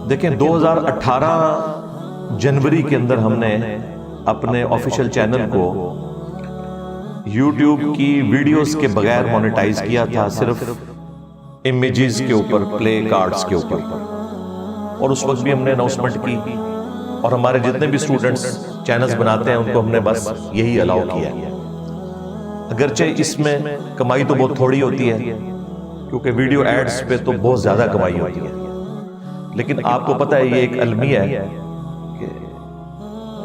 دیکھیں 2018 جنوری کے اندر ہم نے اپنے آفیشیل چینل کو یوٹیوب کی ویڈیوز کے بغیر مونیٹائز کیا تھا، صرف امیجز کے اوپر، پلے کارڈز کے اوپر، اور اس وقت بھی ہم نے اناؤنسمنٹ کی، اور ہمارے جتنے بھی اسٹوڈنٹس چینلز بناتے ہیں ان کو ہم نے بس یہی الاؤ کیا ہے۔ اگرچہ اس میں کمائی تو بہت تھوڑی ہوتی ہے کیونکہ ویڈیو ایڈز پہ تو بہت زیادہ کمائی ہوتی ہے، لیکن آپ کو پتہ ہے یہ ایک المیہ ہے کہ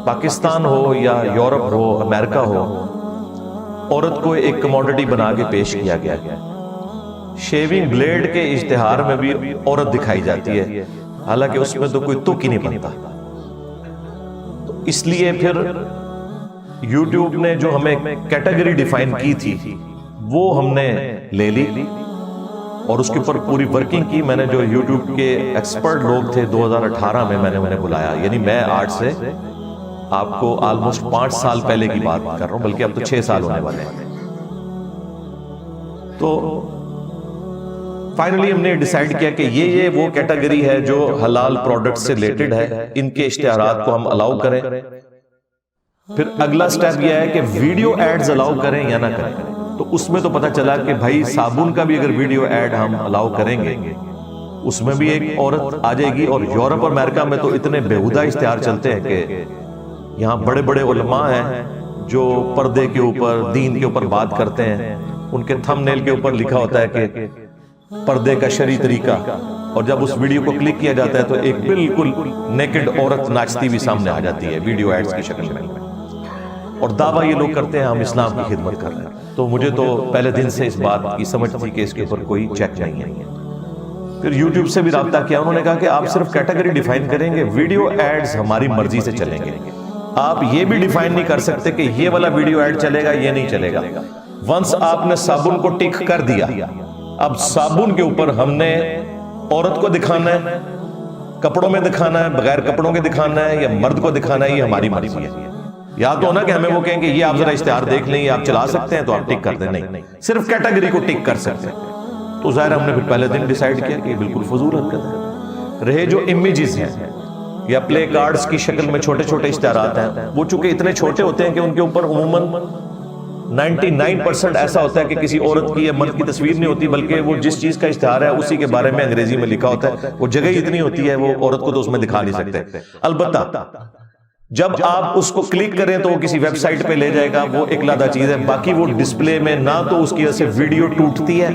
پاکستان ہو یا یورپ ہو، امریکہ ہو، عورت کو ایک کموڈٹی بنا کے پیش کیا گیا ہے۔ شیونگ بلیڈ کے اشتہار میں بھی عورت دکھائی جاتی ہے، حالانکہ اس میں تو کوئی تک ہی نہیں بنتا۔ تو اس لیے پھر یوٹیوب نے جو ہمیں کیٹیگری ڈیفائن کی تھی وہ ہم نے لے لی اور اس کے اوپر پوری ورکنگ کی۔ میں نے جو یوٹیوب کے ایکسپرٹ لوگ تھے 2018 میں نے انہیں بلایا، یعنی میں آج سے آپ کو آلموسٹ 5 سال پہلے کی بات کر رہا ہوں، بلکہ اب تو 6 سال ہونے والے ہیں۔ تو فائنلی ہم نے ڈیسائیڈ کیا کہ یہ وہ کیٹیگری ہے جو حلال پروڈکٹ سے ریلیٹڈ ہے، ان کے اشتہارات کو ہم الاؤ کریں۔ پھر اگلا سٹیپ یہ ہے کہ ویڈیو ایڈز الاؤ کریں یا نہ کریں۔ تو اس میں تو پتہ چلا کہ بھائی صابن کا بھی اگر ویڈیو ایڈ ہم الاؤ کریں گے اس میں بھی ایک عورت آ جائے گی، اور یورپ اور امریکہ میں تو اتنے بےہودہ اشتہار چلتے ہیں کہ یہاں بڑے بڑے علماء ہیں جو پردے کے اوپر، دین کے اوپر بات کرتے ہیں، ان کے تھم نیل کے اوپر لکھا ہوتا ہے کہ پردے کا شرعی طریقہ، اور جب اس ویڈیو کو کلک کیا جاتا ہے تو ایک بالکل نیکڈ عورت ناچتی بھی سامنے آ جاتی ہے ویڈیو ایڈز کی شکل میں، اور دعویٰ یہ لوگ کرتے ہیں ہم اسلام کی خدمت کر رہے ہیں۔ تو مجھے تو پہلے دن سے اس بات کی سمجھ تھی کہ اس کے اوپر کوئی چیک نہیں ہے۔ پھر یوٹیوب سے بھی رابطہ کیا، انہوں نے کہا کہ آپ صرف کیٹیگری ڈیفائن کریں گے، ویڈیو ایڈز ہماری مرضی سے چلیں گے، آپ یہ بھی ڈیفائن نہیں کر سکتے کہ یہ والا ویڈیو ایڈ چلے گا یہ نہیں چلے گا۔ ونس آپ نے صابن کو ٹک کر دیا، اب صابن کے اوپر ہم نے عورت کو دکھانا ہے، کپڑوں میں دکھانا ہے، بغیر کپڑوں کے دکھانا ہے، یا مرد کو دکھانا ہے، یہ ہماری مرضی ہے۔ یا تو ہونا کہ ہمیں وہ کہیں کہ یہ آپ ذرا اشتہار دیکھ لیں، یہ آپ چلا سکتے ہیں تو آپ ٹک کر دیں، نہیں، صرف کیٹیگری کو ٹک کر سکتے ہیں۔ تو ظاہر ہم نے پھر پہلے دن ڈیسائیڈ کیا کہ یہ بالکل فضول حرکت ہے۔ رہے جو امیجز ہیں یا پلے کارڈز کی شکل میں چھوٹے چھوٹے اشتہارات ہیں، وہ چونکہ اتنے چھوٹے ہوتے ہیں کہ ان کے اوپر عموماً 99% ایسا ہوتا ہے کہ کسی عورت کی یا مرد کی تصویر نہیں ہوتی، بلکہ وہ جس چیز کا اشتہار ہے اسی کے بارے میں انگریزی میں لکھا ہوتا ہے، وہ جگہ اتنی ہوتی ہے وہ عورت کو تو اس میں دکھا نہیں سکتے۔ البتہ جب آپ اس کو کلک کریں تو وہ کسی ویب سائٹ پہ لے جائے گا، وہ ایک علیحدہ چیز ہے۔ باقی وہ ڈسپلے میں نہ تو اس کی وجہ سے ویڈیو ٹوٹتی ہے،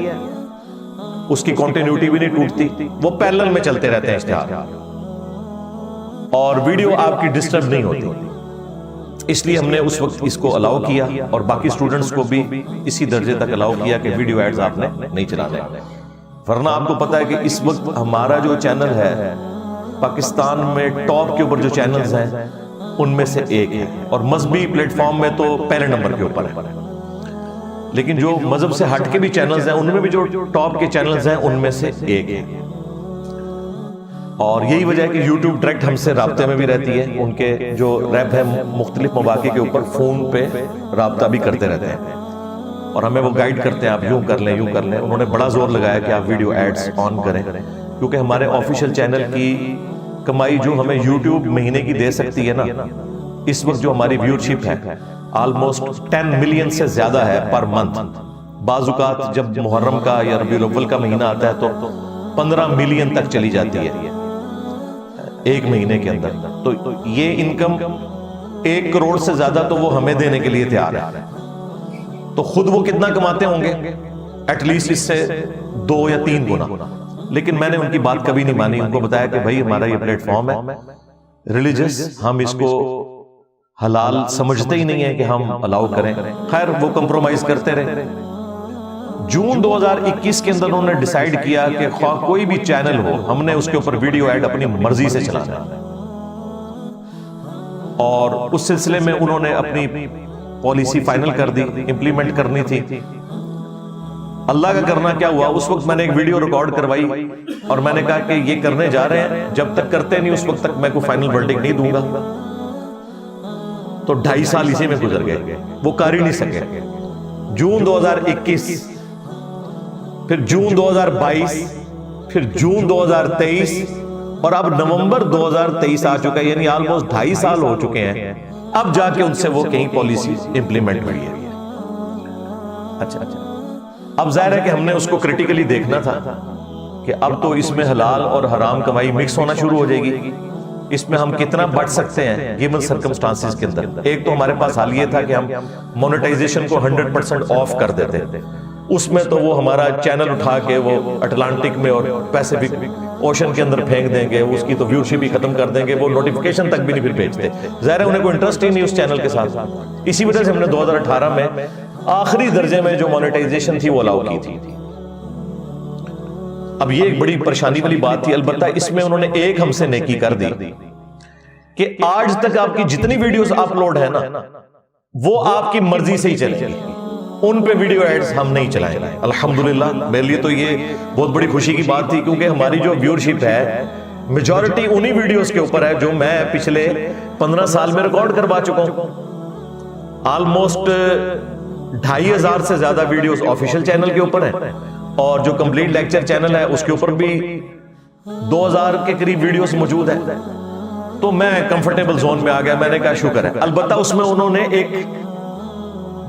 اس کی کنٹینیوٹی بھی نہیں ٹوٹتی، وہ پیرلل میں چلتے رہتے ہیں اشتہار، اور ویڈیو آپ کی ڈسٹرب نہیں ہوتی۔ اس لیے ہم نے اس وقت اس کو الاؤ کیا، اور باقی سٹوڈنٹس کو بھی اسی درجے تک الاؤ کیا کہ ویڈیو ایڈز آپ نے نہیں چلانے۔ ورنہ آپ کو پتا ہے کہ اس وقت ہمارا جو چینل ہے پاکستان میں ٹاپ کے اوپر جو چینلز ہیں ان میں سے ایک ہے، اور مذہبی پلیٹ فارم میں تو پہلے نمبر کے اوپر ہے، لیکن جو مذہب سے ہٹ کے بھی چینلز ہیں ان میں بھی جو ٹاپ کے چینلز ہیں ان میں سے ایک ہے۔ اور یہی وجہ ہے کہ یوٹیوب ڈائریکٹ ہم سے رابطے میں بھی رہتی ہے، ان کے جو ریپ ہیں مختلف مواقع کے اوپر فون پہ رابطہ بھی کرتے رہتے ہیں، اور ہمیں وہ گائیڈ کرتے ہیں آپ یوں کر لیں، یوں کر لیں۔ انہوں نے بڑا زور لگایا کہ آپ ویڈیو ایڈز آن کریں، کیونکہ ہمارے آفیشیل چینل کی کمائی جو ہمیں یوٹیوب مہینے کی دے سکتی ہے نا، اس وقت جو ہماری ویورشپ ہے آلموسٹ 10 ملین سے زیادہ ہے پر منتھ۔ بعض اوقات جب محرم کا یا ربیع الاول کا مہینہ آتا ہے تو 15 ملین تک چلی جاتی ہے ایک مہینے کے اندر۔ تو یہ انکم 1 کروڑ سے زیادہ تو وہ ہمیں دینے کے لیے تیار ہے۔ تو خود وہ کتنا کماتے ہوں گے؟ ایٹ لیسٹ اس سے 2 یا 3 گنا۔ لیکن میں نے ان کی بات کبھی نہیں مانی، ان کو بتایا کہ بھائی ہمارا یہ پلیٹ فارم ہے ریلیجس، ہم اس کو حلال سمجھتے ہی نہیں ہے کہ ہم الاؤ کریں۔ خیر وہ کمپرومائز کرتے رہے۔ جون 2021 کے اندر انہوں نے ڈیسائیڈ کیا کہ خواہ کوئی بھی چینل ہو ہم نے اس کے اوپر ویڈیو ایڈ اپنی مرضی سے چلانا ہے، اور اس سلسلے میں انہوں نے اپنی پالیسی فائنل کر دی، امپلیمنٹ کرنی تھی۔ اللہ کا کرنا کیا ہوا، اس وقت میں نے ایک ویڈیو ریکارڈ کروائی اور میں نے کہا کہ یہ کرنے جا رہے ہیں، جب تک کرتے نہیں اس وقت تک میں کوئی فائنل ورڈکٹ نہیں دوں گا۔ تو 2.5 سال اسی میں گزر گئے، وہ کر ہی نہیں سکے۔ جون 2021، پھر جون 2022، پھر جون 2023، اور اب نومبر 2023 آ چکا ہے، یعنی آلموسٹ 2.5 سال ہو چکے ہیں، اب جا کے ان سے وہ کہیں پالیسی امپلیمنٹ ہوئی ہے۔ اچھا، اب ظاہر ہے کہ ہم نے اس کو کریٹیکلی دیکھنا تھا کہ اب تو اس میں حلال اور حرام کمائی مکس ہونا شروع ہو جائے گی، اس میں ہم کتنا بچ سکتے ہیں گیون سرکمسٹانسز کے اندر۔ ایک تو ہمارے پاس حال یہ تھا کہ ہم مونیٹائزیشن کو 100% آف کر دیتے، اس میں تو وہ ہمارا چینل اٹھا کے وہ اٹلانٹک میں اور پیسیفک اوشن کے اندر پھینک دیں گے، اس کی تو ویورشپ ہی ختم کر دیں گے، وہ نوٹیفیکیشن تک بھی نہیں پھر بھیجتے۔ ظاہر ہے انہیں کوئی انٹرسٹ ہی نہیں اس چینل کے ساتھ، اسی وجہ سے ہم نے 2018 میں آخری درجے میں جو مونیٹائزیشن تھی وہ الاؤ کی تھی۔ اب یہ ایک بڑی پریشانی والی بات تھی، البتہ اس میں انہوں نے ایک ہم سے نیکی کر دی کہ آج تک آپ کی جتنی ویڈیوز اپلوڈ ہے نا وہ آپ کی مرضی سے ہی چلیں گی، ان پہ ویڈیو ایڈز ہم نہیں چلائیں گے۔ الحمدللہ میرے لیے تو یہ بہت بڑی خوشی کی بات تھی، کیونکہ ہماری جو ویورشپ ہے میجورٹی انہی ویڈیوز کے اوپر ہے جو میں پچھلے 15 سال میں ریکارڈ کروا چکا ہوں۔ آلموسٹ 2500 سے زیادہ ویڈیوز آفیشل چینل کے اوپر ہیں، اور جو کمپلیٹ لیکچر چینل ہے اس کے اوپر بھی 2000 کے قریب ویڈیوز موجود ہیں۔ تو میں کمفرٹیبل زون میں آ گیا، میں نے کہا شکر ہے۔ البتہ اس میں انہوں نے ایک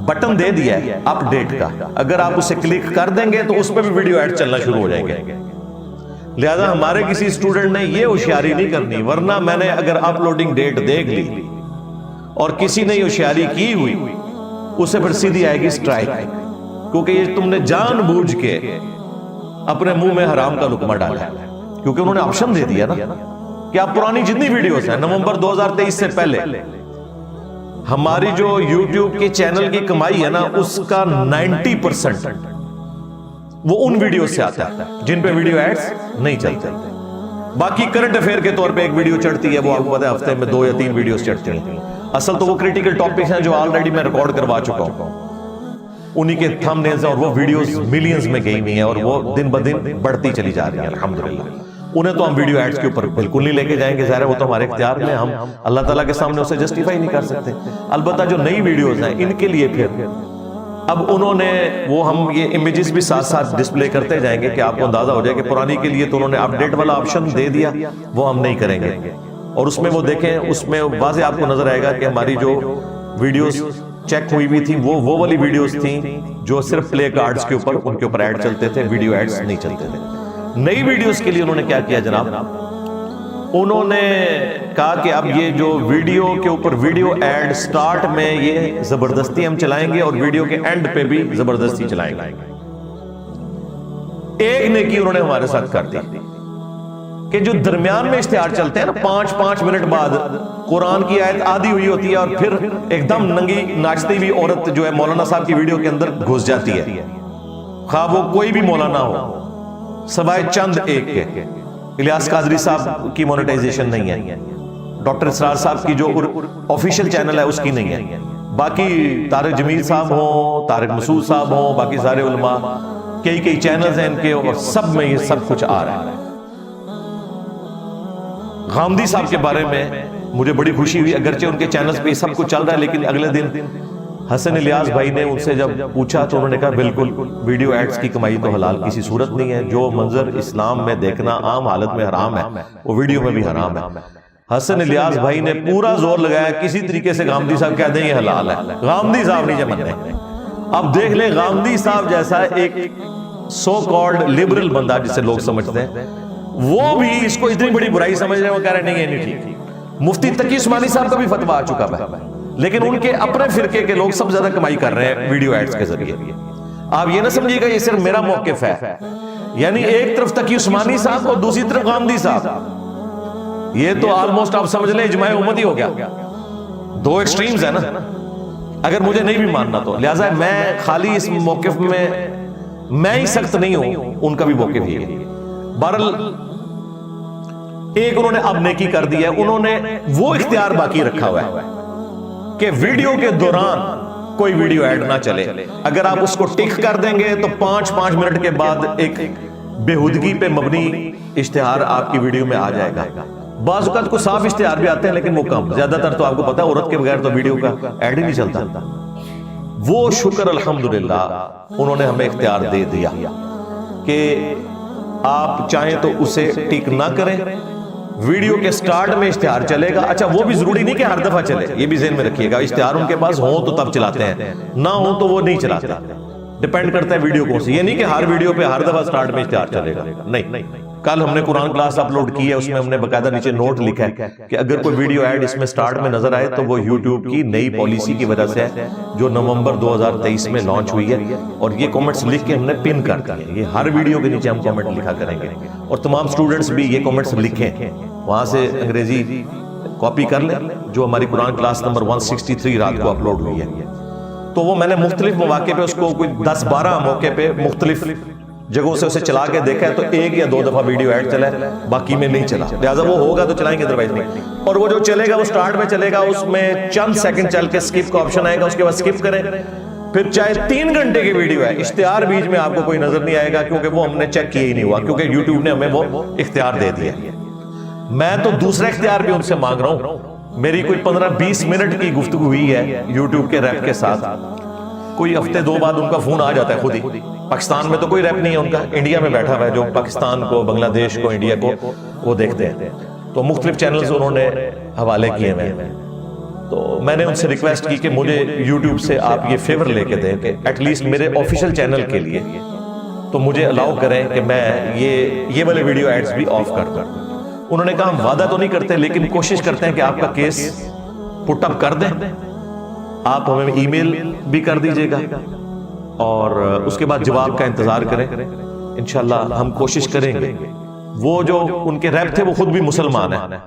بٹن دے دیا ہے اپ ڈیٹ کا، اگر آپ اسے کلک کر دیں گے تو اس پہ بھی ویڈیو ایڈ چلنا شروع ہو جائیں گے۔ لہذا ہمارے کسی اسٹوڈنٹ نے یہ ہوشیاری نہیں کرنی، ورنہ میں نے اگر اپلوڈنگ ڈیٹ دیکھ لی اور کسی نے یہ ہوشیاری کی ہوئی، اسے پھر سیدھی آئے گی اسٹرائک، کیونکہ یہ تم نے جان بوجھ کے اپنے منہ میں حرام کا لقمہ ڈالا ہے، کیونکہ انہوں نے آپشن دے دیا نا کہ آپ پرانی جتنی ویڈیوز ہیں نومبر 2023 سے پہلے، ہماری جو یوٹیوب کے چینل کی کمائی ہے نا اس کا 90% وہ ان ویڈیو سے آتا ہے جن پہ ویڈیو ایڈز نہیں چلتے۔ باقی کرنٹ افیئر کے طور پہ ایک ویڈیو چڑھتی ہے، وہ آپ کو پتہ ہے ہفتے میں 2 یا 3 ویڈیوز چڑھتی ہیں۔ اصل تو وہ کریٹیکل ٹاپکس ہیں جو آلریڈی میں ریکارڈ کروا چکا ہوں، انہی کے تھم نیلز ہیں، اور وہ ویڈیوز ملینز میں گئی ہوئی ہیں، اور وہ دن بدن بڑھتی چلی جا رہی ہیں الحمدللہ۔ انہیں تو ہم ویڈیو ایڈز کے اوپر بالکل نہیں لے کے جائیں گے، ظاہر ہے وہ تو ہمارے اختیار میں، ہم اللہ تعالیٰ کے سامنے اسے جسٹیفائی نہیں کر سکتے۔ البتہ جو نئی ویڈیوز ہیں ان کے لیے پھر اب انہوں نے وہ ہم یہ امیجز بھی ساتھ ساتھ ڈسپلے کرتے جائیں گے کہ آپ کو اندازہ ہو جائے کہ پرانی کے لیے تو انہوں نے اپ ڈیٹ والا آپشن دے دیا، وہ ہم نہیں کریں گے۔ اور اس میں وہ دیکھیں، اس میں واضح آپ کو نظر آئے گا کہ ہماری جو ویڈیوز چیک ہوئی بھی تھی وہ والی ویڈیوز تھیں جو صرف پلے کارڈز کے اوپر ان کے اوپر ایڈ چلتے تھے، ویڈیو ایڈز نہیں چلتے تھے۔ نئی ویڈیوز کے لیے انہوں نے کیا کیا جناب، انہوں نے کہا کہ اب یہ جو ویڈیو کے اوپر ویڈیو ایڈ سٹارٹ میں یہ زبردستی ہم چلائیں گے اور ویڈیو کے اینڈ پہ بھی زبردستی چلائیں گے۔ ایک نیکی انہوں نے ہمارے ساتھ کر دی کہ جو درمیان میں اشتہار چلتے ہیں نا 5-5 منٹ بعد قرآن کی آیت آدھی ہوئی ہوتی ہے اور پھر ایک دم ننگی ناچتی ہوئی عورت جو ہے مولانا صاحب کی ویڈیو کے اندر گھس جاتی ہے، خواہ وہ کوئی بھی مولانا ہو سوائے چند ایک کے۔ الیاس قادری صاحب کی مونیٹائزیشن نہیں ہے، ڈاکٹر اسرار صاحب کی جو آفیشیل چینل ہے اس کی نہیں ہے، باقی طارق جمیل صاحب ہوں، طارق مسعود صاحب ہوں، باقی سارے علماء، کئی چینلز ہیں ان کے، اور سب میں یہ سب کچھ آ رہا ہے۔ غامدی صاحب کے بارے میں مجھے بڑی خوشی ہوئی، اگرچہ ان کے چینلز پہ یہ سب کچھ چل رہا ہے، لیکن اگلے دن حسن الیاس بھائی نے ان سے جب پوچھا تو انہوں نے کہا بالکل ویڈیو ایڈز کی کمائی تو حلال کسی صورت نہیں ہے، جو منظر اسلام میں دیکھنا عام حالت میں حرام ہے وہ ویڈیو میں بھی حرام ہے۔ حسن الیاس بھائی نے پورا زور لگایا کسی طریقے سے غامدی صاحب کہہ دیں یہ حلال ہے، غامدی صاحب نہیں جمن رہے۔ اب دیکھ لیں غامدی صاحب جیسا ایک سو کالڈ لبرل بندہ جسے لوگ سمجھتے ہیں، وہ بھی اس کو اتنی بڑی برائی سمجھ رہے ہیں، وہ کہہ رہے نہیں یہ نہیں ٹھیک۔ مفتی تقی عثمانی صاحب کا بھی فتویٰ آ چکا ہے، لیکن ان کے اپنے فرقے کے لوگ سب زیادہ کمائی کر رہے ہیں ویڈیو ایڈز کے ذریعے۔ آپ یہ نہ سمجھیے گا یہ صرف میرا موقف ہے، یعنی ایک طرف تقی عثمانی صاحب اور دوسری طرف غامدی صاحب، یہ تو آلموسٹ آپ سمجھ لیں اجماع امت ہی ہو گیا، 2 ایکسٹریمز ہیں نا، اگر مجھے نہیں بھی ماننا تو۔ لہٰذا میں خالی اس موقف میں میں ہی سخت نہیں ہوں، ان کا بھی موقف ہی ہے۔ بہرحال ایک انہوں نے اب نیکی کر دی ہے، انہوں نے وہ اختیار باقی رکھا ہوا ہے کہ ویڈیو کے دوران کوئی ویڈیو ایڈ نہ چلے۔ اگر آپ اس کو ٹک کر دیں گے تو 5 منٹ کے بعد ایک بےہودگی پہ مبنی اشتہار آپ کی ویڈیو میں آ جائے گا۔ بعض اوقات کو صاف اشتہار بھی آتے ہیں لیکن وہ کم، زیادہ تر تو آپ کو پتا ہے عورت کے بغیر تو ویڈیو کا ایڈ ہی نہیں چلتا. وہ شکر الحمدللہ انہوں نے ہمیں اختیار دے دیا کہ آپ چاہیں تو اسے ٹک نہ کریں. ویڈیو کے سٹارٹ میں اشتہار چلے گا. اچھا وہ بھی ضروری نہیں کہ ہر دفعہ چلے، یہ بھی ذہن میں رکھیے گا. اشتہار ان کے پاس ہوں تو تب چلاتے ہیں، نہ ہوں تو وہ نہیں چلاتے. ڈیپینڈ کرتا ہے ویڈیو کون سی. یہ نہیں کہ ہر ویڈیو پہ ہر دفعہ سٹارٹ میں اشتہار چلے گا، نہیں. کل ہم نے قرآن کلاس اپلوڈ کی ہے، اس میں ہم نے باقاعدہ نیچے نوٹ لکھا ہے کہ اگر کوئی ویڈیو ایڈ اس میں سٹارٹ میں نظر آئے تو وہ یوٹیوب کی نئی پالیسی کی وجہ سے ہے جو نومبر 2023 میں لانچ ہوئی ہے. اور یہ کامنٹس لکھ کے ہم نے پن کر دیا. یہ ہر ویڈیو کے نیچے ہم کامنٹ لکھا کریں گے اور تمام سٹوڈنٹس بھی یہ کامنٹس لکھیں، وہاں سے انگریزی کاپی کر لیں جو ہماری قرآن کلاس نمبر 163 رات کو اپلوڈ ہوئی ہے. تو وہ میں نے مختلف مواقع پہ اس کو کوئی 10-12 موقع پہ مختلف جگہوں سے اسے چلا کے دیکھا ہے تو 1 یا 2 دفعہ ویڈیو ایڈ چلا ہے، باقی میں نہیں چلا. لہٰذا وہ ہوگا تو چلائیں گے، ادروائز نہیں. اور وہ جو چلے گا وہ سٹارٹ میں چلے گا، اس میں چند سیکنڈ چل کے سکپ کا آپشن آئے گا، اس کے بعد سکپ کریں. پھر چاہے 3 گھنٹے کی ویڈیو ہے، اشتہار بیچ میں آپ کو کوئی نظر نہیں آئے گا کیونکہ وہ ہم نے چیک کیا ہی نہیں ہوا، کیونکہ یوٹیوب نے ہمیں وہ اختیار دے دیا. میں تو دوسرا اختیار بھی ان سے مانگ رہا ہوں. میری کوئی 15-20 منٹ کی گفتگو ہوئی ہے یوٹیوب کے ریپ کے ساتھ. کوئی ہفتے 2 بعد ان کا فون آ جاتا ہے خود ہی. پاکستان میں تو کوئی ریپ نہیں ہے ان کا، انڈیا میں بیٹھا ہوا ہے جو پاکستان کو، بنگلہ دیش کو، انڈیا کو وہ دیکھتے ہیں. تو مختلف چینلز انہوں نے حوالے کیے ہوئے ہیں. تو میں نے ان سے ریکویسٹ کی کہ مجھے یوٹیوب سے آپ یہ فیور لے کے دیں کہ ایٹ لیسٹ میرے آفیشیل چینل کے لیے تو مجھے الاؤ کریں کہ میں یہ والے ویڈیو ایڈز بھی آف کر دوں. انہوں نے کہا ہم وعدہ تو نہیں کرتے لیکن کوشش کرتے ہیں کہ آپ کا کیس پٹ اپ کر دیں. آپ ہمیں ای میل بھی کر دیجئے گا اور اس کے بعد جواب کا انتظار کریں. انشاءاللہ ہم کوشش کریں گے. وہ جو ان کے ریپ تھے وہ خود بھی مسلمان ہیں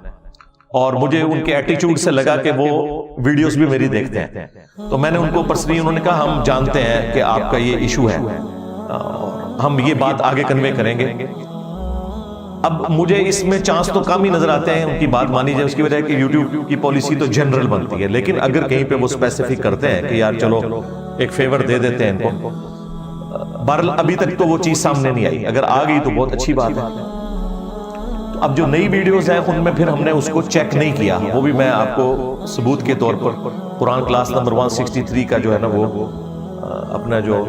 اور مجھے ان کے ایٹیچیوڈ سے لگا کہ وہ ویڈیوز بھی میری دیکھتے ہیں. تو میں نے ان کو پرسنلی، انہوں نے کہا ہم جانتے ہیں کہ آپ کا یہ ایشو ہے اور ہم یہ بات آگے کنوے کریں گے. اب مجھے اس میں چانس تو کم ہی نظر آتے ہیں ان کی بات مانی جائے، اس کی وجہ ہے کہ یوٹیوب کی پالیسی تو جنرل بنتی ہے، لیکن اگر کہیں پہ وہ اسپیسیفک کرتے ہیں کہ یار چلو ایک فیور دے دیتے ہیں ان کو. بہرحال ابھی تک تو وہ چیز سامنے نہیں آئی، اگر آ گئی تو بہت اچھی بات ہے. تو اب جو نئی ویڈیوز ہیں ان میں پھر ہم نے اس کو چیک نہیں کیا، وہ بھی میں آپ کو ثبوت کے طور پر قرآن کلاس نمبر 163 کا جو ہے نا وہ اپنا جو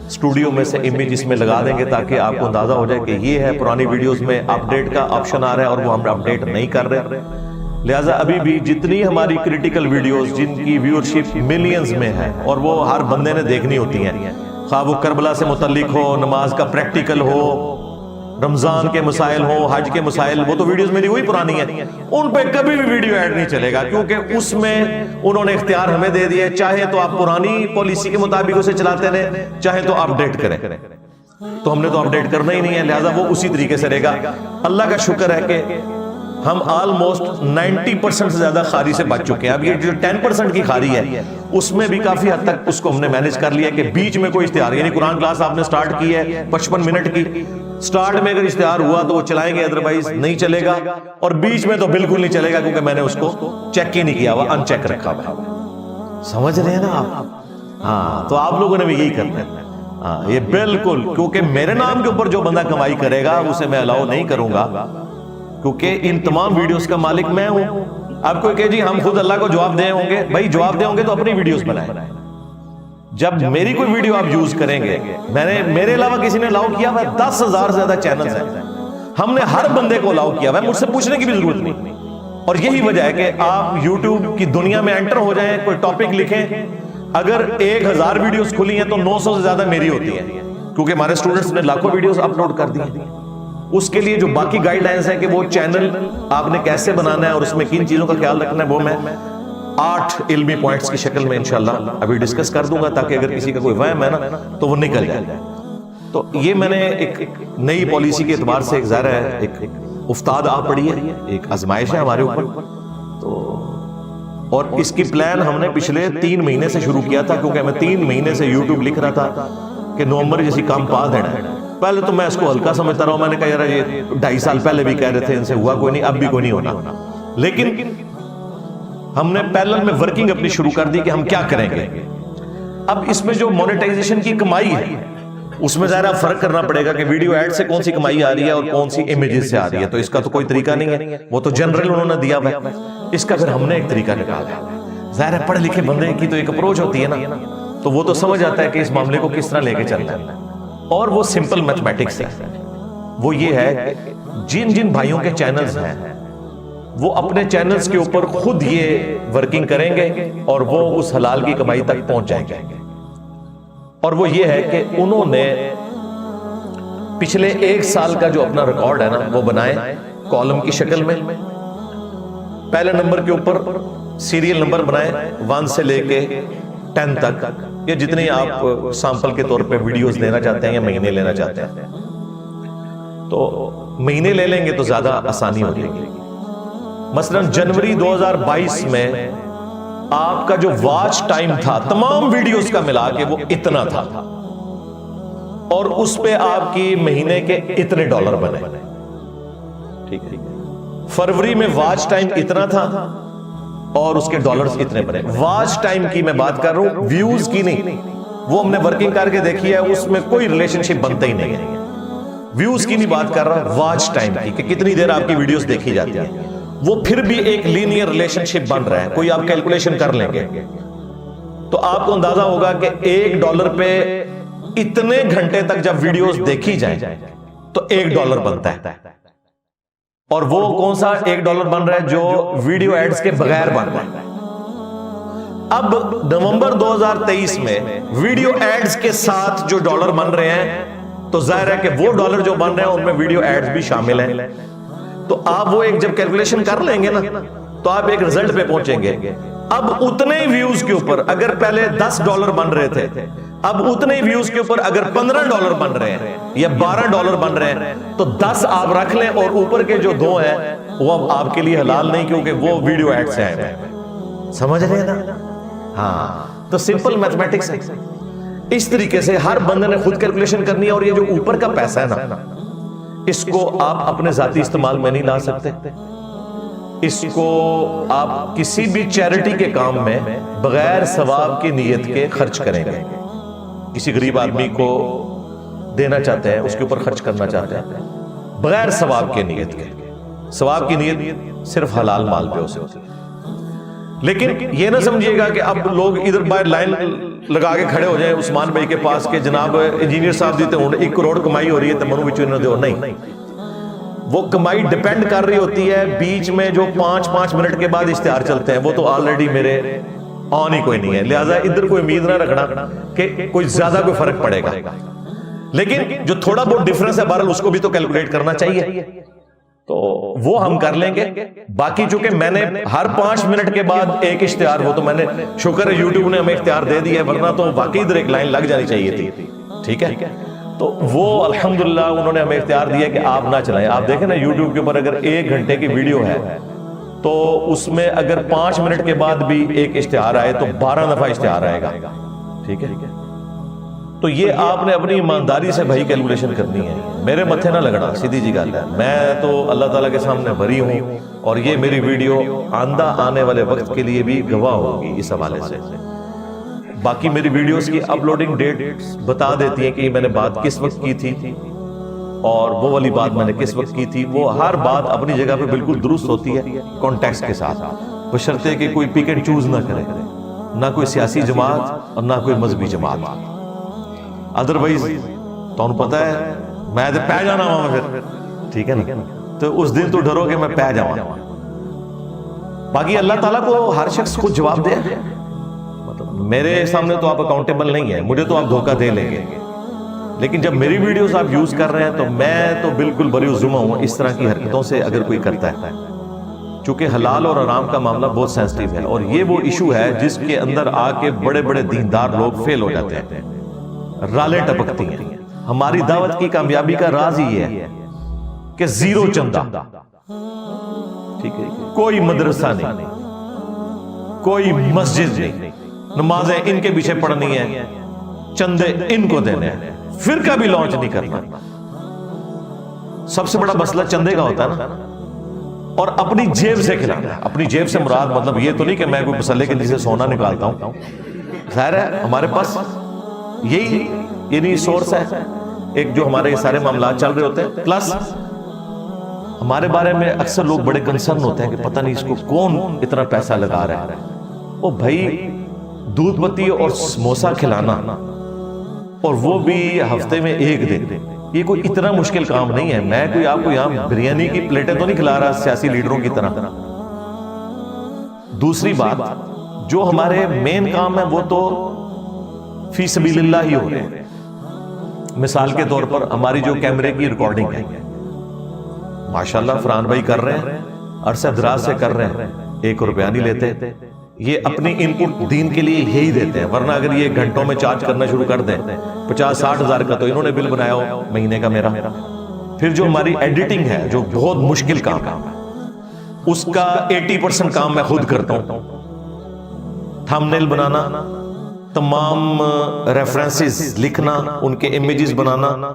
اسٹوڈیو میں سے امیج اس میں لگا دیں گے تاکہ آپ کو اندازہ ہو جائے کہ یہ ہے. پرانی ویڈیوز میں اپ ڈیٹ کا آپشن آ رہا ہے اور وہ ہم اپ ڈیٹ نہیں کر رہے. لہٰذا ابھی بھی جتنی ہماری کریٹیکل ویڈیوز جن کی ویورشپ ملینز میں ہے اور وہ ہر بندے نے دیکھنی ہوتی ہیں، خواہ وہ کربلا سے متعلق ہو، نماز کا پریکٹیکل ہو، رمضان کے مسائل ہو، حج کے مسائل، وہ تو ویڈیوز میری وہی پرانی ہیں، ان پہ کبھی بھی ویڈیو ایڈ نہیں چلے گا کیونکہ اس میں انہوں نے اختیار ہمیں دے دیا ہے. چاہے تو آپ پرانی پالیسی کے مطابق اسے چلاتے رہیں، چاہے تو اپ ڈیٹ کریں. تو ہم نے تو اپ ڈیٹ کرنا ہی نہیں ہے، لہٰذا وہ اسی طریقے سے رہے گا. اللہ کا شکر ہے کہ ہم آلموسٹ 90% سے زیادہ خاری سے بچ چکے ہیں. اب یہ جو 10% کی خاری ہے اس میں بھی کافی حد تک اس کو ہم نے مینج کر لیا کہ بیچ میں کوئی اشتہار، یعنی قرآن کلاس آپ نے سٹارٹ کی ہے 55 منٹ کی، سٹارٹ میں اگر اشتہار ہوا تو وہ چلائیں گے، ادروائز نہیں چلے گا. اور بیچ میں تو بالکل نہیں چلے گا کیونکہ میں نے اس کو چیک ہی نہیں کیا ہوا، ان چیک رکھا ہوا. سمجھ رہے ہیں نا آپ؟ ہاں، تو آپ لوگوں نے بھی یہی کرنا ہے. ہاں، یہ بالکل، کیونکہ میرے نام کے اوپر جو بندہ کمائی کرے گا اسے میں الاؤ نہیں کروں گا کیونکہ ان تمام ویڈیوز کا مالک میں ہوں. آپ کو کہ جی ہم خود اللہ کو جواب دے ہوں گے، بھائی جواب دے ہوں گے تو اپنی ویڈیوز بنائیں. جب میری کوئی ویڈیو آپ یوز کریں گے، میرے علاوہ کسی نے الاؤ کیا ہوا ہے 10,000 سے زیادہ چینلز ہیں، ہم نے ہر بندے کو الاؤ کیا ہوا ہے، مجھ سے پوچھنے کی بھی ضرورت نہیں. اور یہی وجہ ہے کہ آپ یوٹیوب کی دنیا میں انٹر ہو جائیں، کوئی ٹاپک لکھیں، اگر 1000 ویڈیوز کھلی ہیں تو 900 سے زیادہ میری ہوتی ہیں کیونکہ ہمارے اسٹوڈنٹس نے لاکھوں ویڈیوز اپلوڈ کر دی. اس کے لیے جو باقی گائیڈ لائنز ہیں کہ وہ چینل آپ نے کیسے بنانا ہے اور اس میں کن چیزوں کا خیال رکھنا ہے، وہ میں 8 علمی پوائنٹس کی شکل میں انشاءاللہ ابھی ڈسکس کر دوں گا تاکہ اگر کسی کا کوئی وہم ہے نا تو وہ نکل جائے. تو یہ میں نے ایک نئی پالیسی کے اعتبار سے ایک ظاہر ہے ایک افتاد آ پڑی ہے، ایک آزمائش ہے ہمارے اوپر. تو اور اس کی پلان ہم نے پچھلے 3 مہینے سے شروع کیا تھا کیونکہ میں 3 مہینے سے یوٹیوب لکھ رہا تھا کہ نومبر جیسی کام پا دینا ہے. پہلے تو میں اس کو ہلکا سمجھتا رہا ہوں، میں نے کہا یار یہ 2.5 سال پہلے بھی کہہ رہے تھے، ان سے ہوا کوئی نہیں، اب بھی کوئی نہیں ہونا. لیکن ہم نے پیرلل میں ورکنگ اپنی شروع کر دی کہ ہم کیا کریں گے. اب اس میں جو مونیٹائزیشن کی کمائی ہے اس میں ظاہر فرق کرنا پڑے گا کہ ویڈیو ایڈ سے کون سی کمائی آ رہی ہے اور کون سی امیجز سے آ رہی ہے، تو اس کا تو کوئی طریقہ نہیں ہے، وہ تو جنرل انہوں نے دیا ہوا ہے، اس کا پھر ہم نے ایک طریقہ نکالا۔ ظاہر ہے پڑھ لکھے بندے کی تو ایک اپروچ ہوتی ہے نا، تو وہ تو سمجھ آتا ہے کہ اس معاملے کو کس طرح لے کے چلنا ہے، اور وہ سمپل میتھمیٹکس ہے۔ وہ یہ ہے کہ جن جن بھائیوں کے چینلز ہیں وہ اپنے چینلز کے اوپر خود یہ ورکنگ کریں گے اور وہ اس حلال کی کمائی تک پہنچ جائیں گے، اور وہ یہ ہے کہ انہوں نے پچھلے 1 سال کا جو اپنا ریکارڈ ہے نا وہ بنائے کالم کی شکل میں، پہلے نمبر کے اوپر سیریل نمبر بنائے 1 سے لے کے 10 تک، یا جتنی آپ سامپل کے طور پہ ویڈیوز لینا چاہتے ہیں یا مہینے لینا چاہتے ہیں، تو مہینے لے لیں گے تو زیادہ آسانی ہو جائے گی۔ مثلا جنوری 2022 میں آپ کا جو واچ ٹائم تھا تمام ویڈیوز کا ملا کے وہ اتنا تھا، اور اس پہ آپ کی مہینے کے اتنے ڈالر بنے، ٹھیک ہے۔ فروری میں واچ ٹائم اتنا تھا اور اس کے ڈالرز اتنے بنے۔ واچ ٹائم کی میں بات کر رہا ہوں، ویوز کی نہیں، وہ ہم نے ورکنگ کر کے دیکھی ہے، اس میں کوئی ریلیشن شپ بنتا ہی نہیں ہے۔ ویوز کی نہیں بات کر رہا، واچ ٹائم کی کہ کتنی دیر آپ کی ویڈیوز دیکھی جاتی ہیں، وہ پھر بھی ایک لینئر ریلیشن شپ بن رہا ہے۔ کوئی آپ کیلکولیشن کر لیں گے تو آپ کو اندازہ ہوگا کہ $1 پہ اتنے گھنٹے تک جب ویڈیوز دیکھی جائیں تو $1 بنتا ہے، اور وہ کون سا $1 بن رہا ہے؟ جو ویڈیو ایڈز کے بغیر بن رہا ہے۔ اب نومبر 2023 میں ویڈیو ایڈز کے ساتھ جو ڈالر بن رہے ہیں تو ظاہر ہے کہ وہ ڈالر جو بن رہے ہیں ان میں ویڈیو ایڈز بھی شامل ہیں، تو آپ وہ ایک جب کیلکولیشن کر لیں گے نا تو آپ ایک رزلٹ پہ پہنچیں گے۔ اب اتنے ویوز کے اوپر اگر پہلے $10 بن رہے تھے، اب اتنے ویوز کے اوپر اگر $15 بن رہے ہیں یا $12 بن رہے ہیں تو 10 آپ رکھ لیں، اور اوپر کے جو 2 ہیں وہ اب آپ کے لیے حلال نہیں، کیونکہ وہ ویڈیو ایڈ سے آئے ہیں۔ سمجھ رہے ہیں نا؟ ہاں، تو سمپل میتھمیٹکس ہے۔ اس طریقے سے ہر بندے نے خود کیلکولیشن کرنی ہے، اور یہ جو اوپر کا پیسہ ہے نا اس کو آپ اپنے ذاتی استعمال میں نہیں لا سکتے، اس کو آپ کسی بھی چیریٹی کے کام میں بغیر ثواب کی نیت کے خرچ کریں گے۔ کسی غریب آدمی کو دینا چاہتے ہیں، اس کے اوپر خرچ کرنا چاہتے ہیں بغیر ثواب کی نیت کے، ثواب کی نیت صرف حلال مال پہ ہو سکتی ہے۔ لیکن یہ نہ سمجھیے گا کہ اب لوگ ادھر باہر لائن لگا کے کھڑے ہو جائیں عثمان بھائی کے پاس کہ جناب انجینئر صاحب دیتے ہوں 1 کروڑ کمائی ہو رہی ہے تو منو بچوں نے دو، نہیں، وہ کمائی ڈیپینڈ کر رہی ہوتی ہے بیچ میں جو 5 منٹ کے بعد اشتہار چلتے ہیں، وہ تو آلریڈی میرے آن ہی کوئی نہیں ہے، لہٰذا ادھر کوئی امید نہ رکھنا کہ کوئی زیادہ کوئی فرق پڑے گا، لیکن جو تھوڑا بہت ڈفرنس ہے بہرحال اس کو بھی تو کیلکولیٹ کرنا چاہیے، تو وہ ہم کر لیں گے۔ باقی چونکہ میں نے ہر 5 منٹ کے بعد ایک اشتہار، وہ تو میں نے شکر ہے یوٹیوب نے ہمیں اختیار دے دیا ہے، ورنہ تو واقعی ادھر ایک لائن لگ جانی چاہیے تھی، ٹھیک ہے۔ تو وہ الحمدللہ انہوں نے ہمیں اختیار دیا کہ آپ نہ چلائیں۔ آپ دیکھیں نا یوٹیوب کے اوپر اگر 1 گھنٹے کی ویڈیو ہے تو اس میں اگر 5 منٹ کے بعد بھی ایک اشتہار آئے تو 12 دفعہ اشتہار آئے گا، ٹھیک ہے۔ تو یہ آپ نے اپنی ایمانداری سے بھائی کیلکولیشن کرنی ہے، میرے متھے نہ لگنا، سیدھی جی گل ہے۔ میں تو اللہ تعالیٰ کے سامنے بری ہوں، اور یہ میری ویڈیو آندہ آنے والے وقت کے لیے بھی گواہ ہوگی اس حوالے سے۔ باقی میری ویڈیوز کی اپلوڈنگ ڈیٹ بتا دیتی ہے کہ میں نے بات کس وقت کی تھی اور وہ والی بات میں نے کس وقت کی تھی۔ وہ ہر بات اپنی جگہ پہ بالکل درست ہوتی ہے کانٹیکسٹ کے ساتھ، بشرطے کہ کوئی پک اینڈ چوز نہ کرے، نہ کوئی سیاسی جماعت اور نہ کوئی مذہبی جماعت۔ ادروائز تو پتہ ہے میں تو پہ جانا ہوں پھر، ٹھیک ہے نا، تو اس دن تو ڈرو کہ میں پہ جاؤں۔ باقی اللہ تعالیٰ کو ہر شخص خود جواب دے، میرے سامنے تو آپ اکاؤنٹیبل نہیں ہیں، مجھے تو آپ دھوکہ دے لیں گے، لیکن جب میری ویڈیوز آپ یوز کر رہے ہیں تو میں تو بالکل بری الذمہ ہوں اس طرح کی حرکتوں سے اگر کوئی کرتا ہے، چونکہ حلال اور حرام کا معاملہ بہت سینسٹیو ہے، اور یہ وہ ایشو ہے جس کے اندر آ کے بڑے بڑے دیندار لوگ فیل ہو جاتے ہیں، رالیں ٹپکتی ہیں۔ ہماری دعوت کی کامیابی کا راز ہی ہے کہ 0 چندہ، ٹھیک ہے، کوئی مدرسہ نہیں، کوئی مسجد نہیں، نمازیں ان کے پیچھے پڑھنی ہیں، چندے ان کو دینے ہیں، فرقہ بھی لانچ نہیں کرنا۔ سب سے بڑا مسئلہ چندے کا ہوتا ہے نا، اور اپنی جیب سے کھلانا ہے۔ اپنی جیب سے مراد مطلب یہ تو نہیں کہ میں کوئی مسئلے کے نیچے سونا نکالتا ہوں، ظاہر ہے ہمارے پاس یہی یہ نہیں سورس ہے ایک جو ہمارے یہ سارے معاملات چل رہے ہوتے ہیں. پلس ہمارے بارے میں اکثر لوگ بڑے کنسرن ہوتے ہیں کہ پتہ نہیں اس کو کون اتنا پیسہ لگا رہا ہے. وہ بھائی دودھ پتی اور سموسا کھلانا اور وہ بھی ہفتے میں ایک دن, یہ کوئی اتنا مشکل کام نہیں ہے. میں کوئی آپ کو یہاں بریانی کی پلیٹیں تو نہیں کھلا رہا سیاسی لیڈروں کی طرح. دوسری بات, جو ہمارے مین کام ہے وہ تو فی سبیل اللہ ہی ہو رہے ہیں. مثال کے طور پر ہماری جو کیمرے کی ریکارڈنگ ہے, ماشاءاللہ فرحان بھائی کر رہے ہیں, عرصہ دراز سے کر رہے ہیں, 1 روپیہ نہیں لیتے. یہ اپنی ان پٹ دین کے لیے یہی دیتے ہیں, ورنہ اگر یہ گھنٹوں میں چارج کرنا شروع کر دیں 50-60 ہزار کا تو انہوں نے بل بنایا ہو مہینے کا میرا. پھر جو ہماری ایڈیٹنگ ہے جو بہت مشکل کام ہے, اس کا 80% کام میں خود کرتا ہوں. تھمبنیل بنانا, تمام ریفرنسز لکھنا, ان کے امیجز بنانا,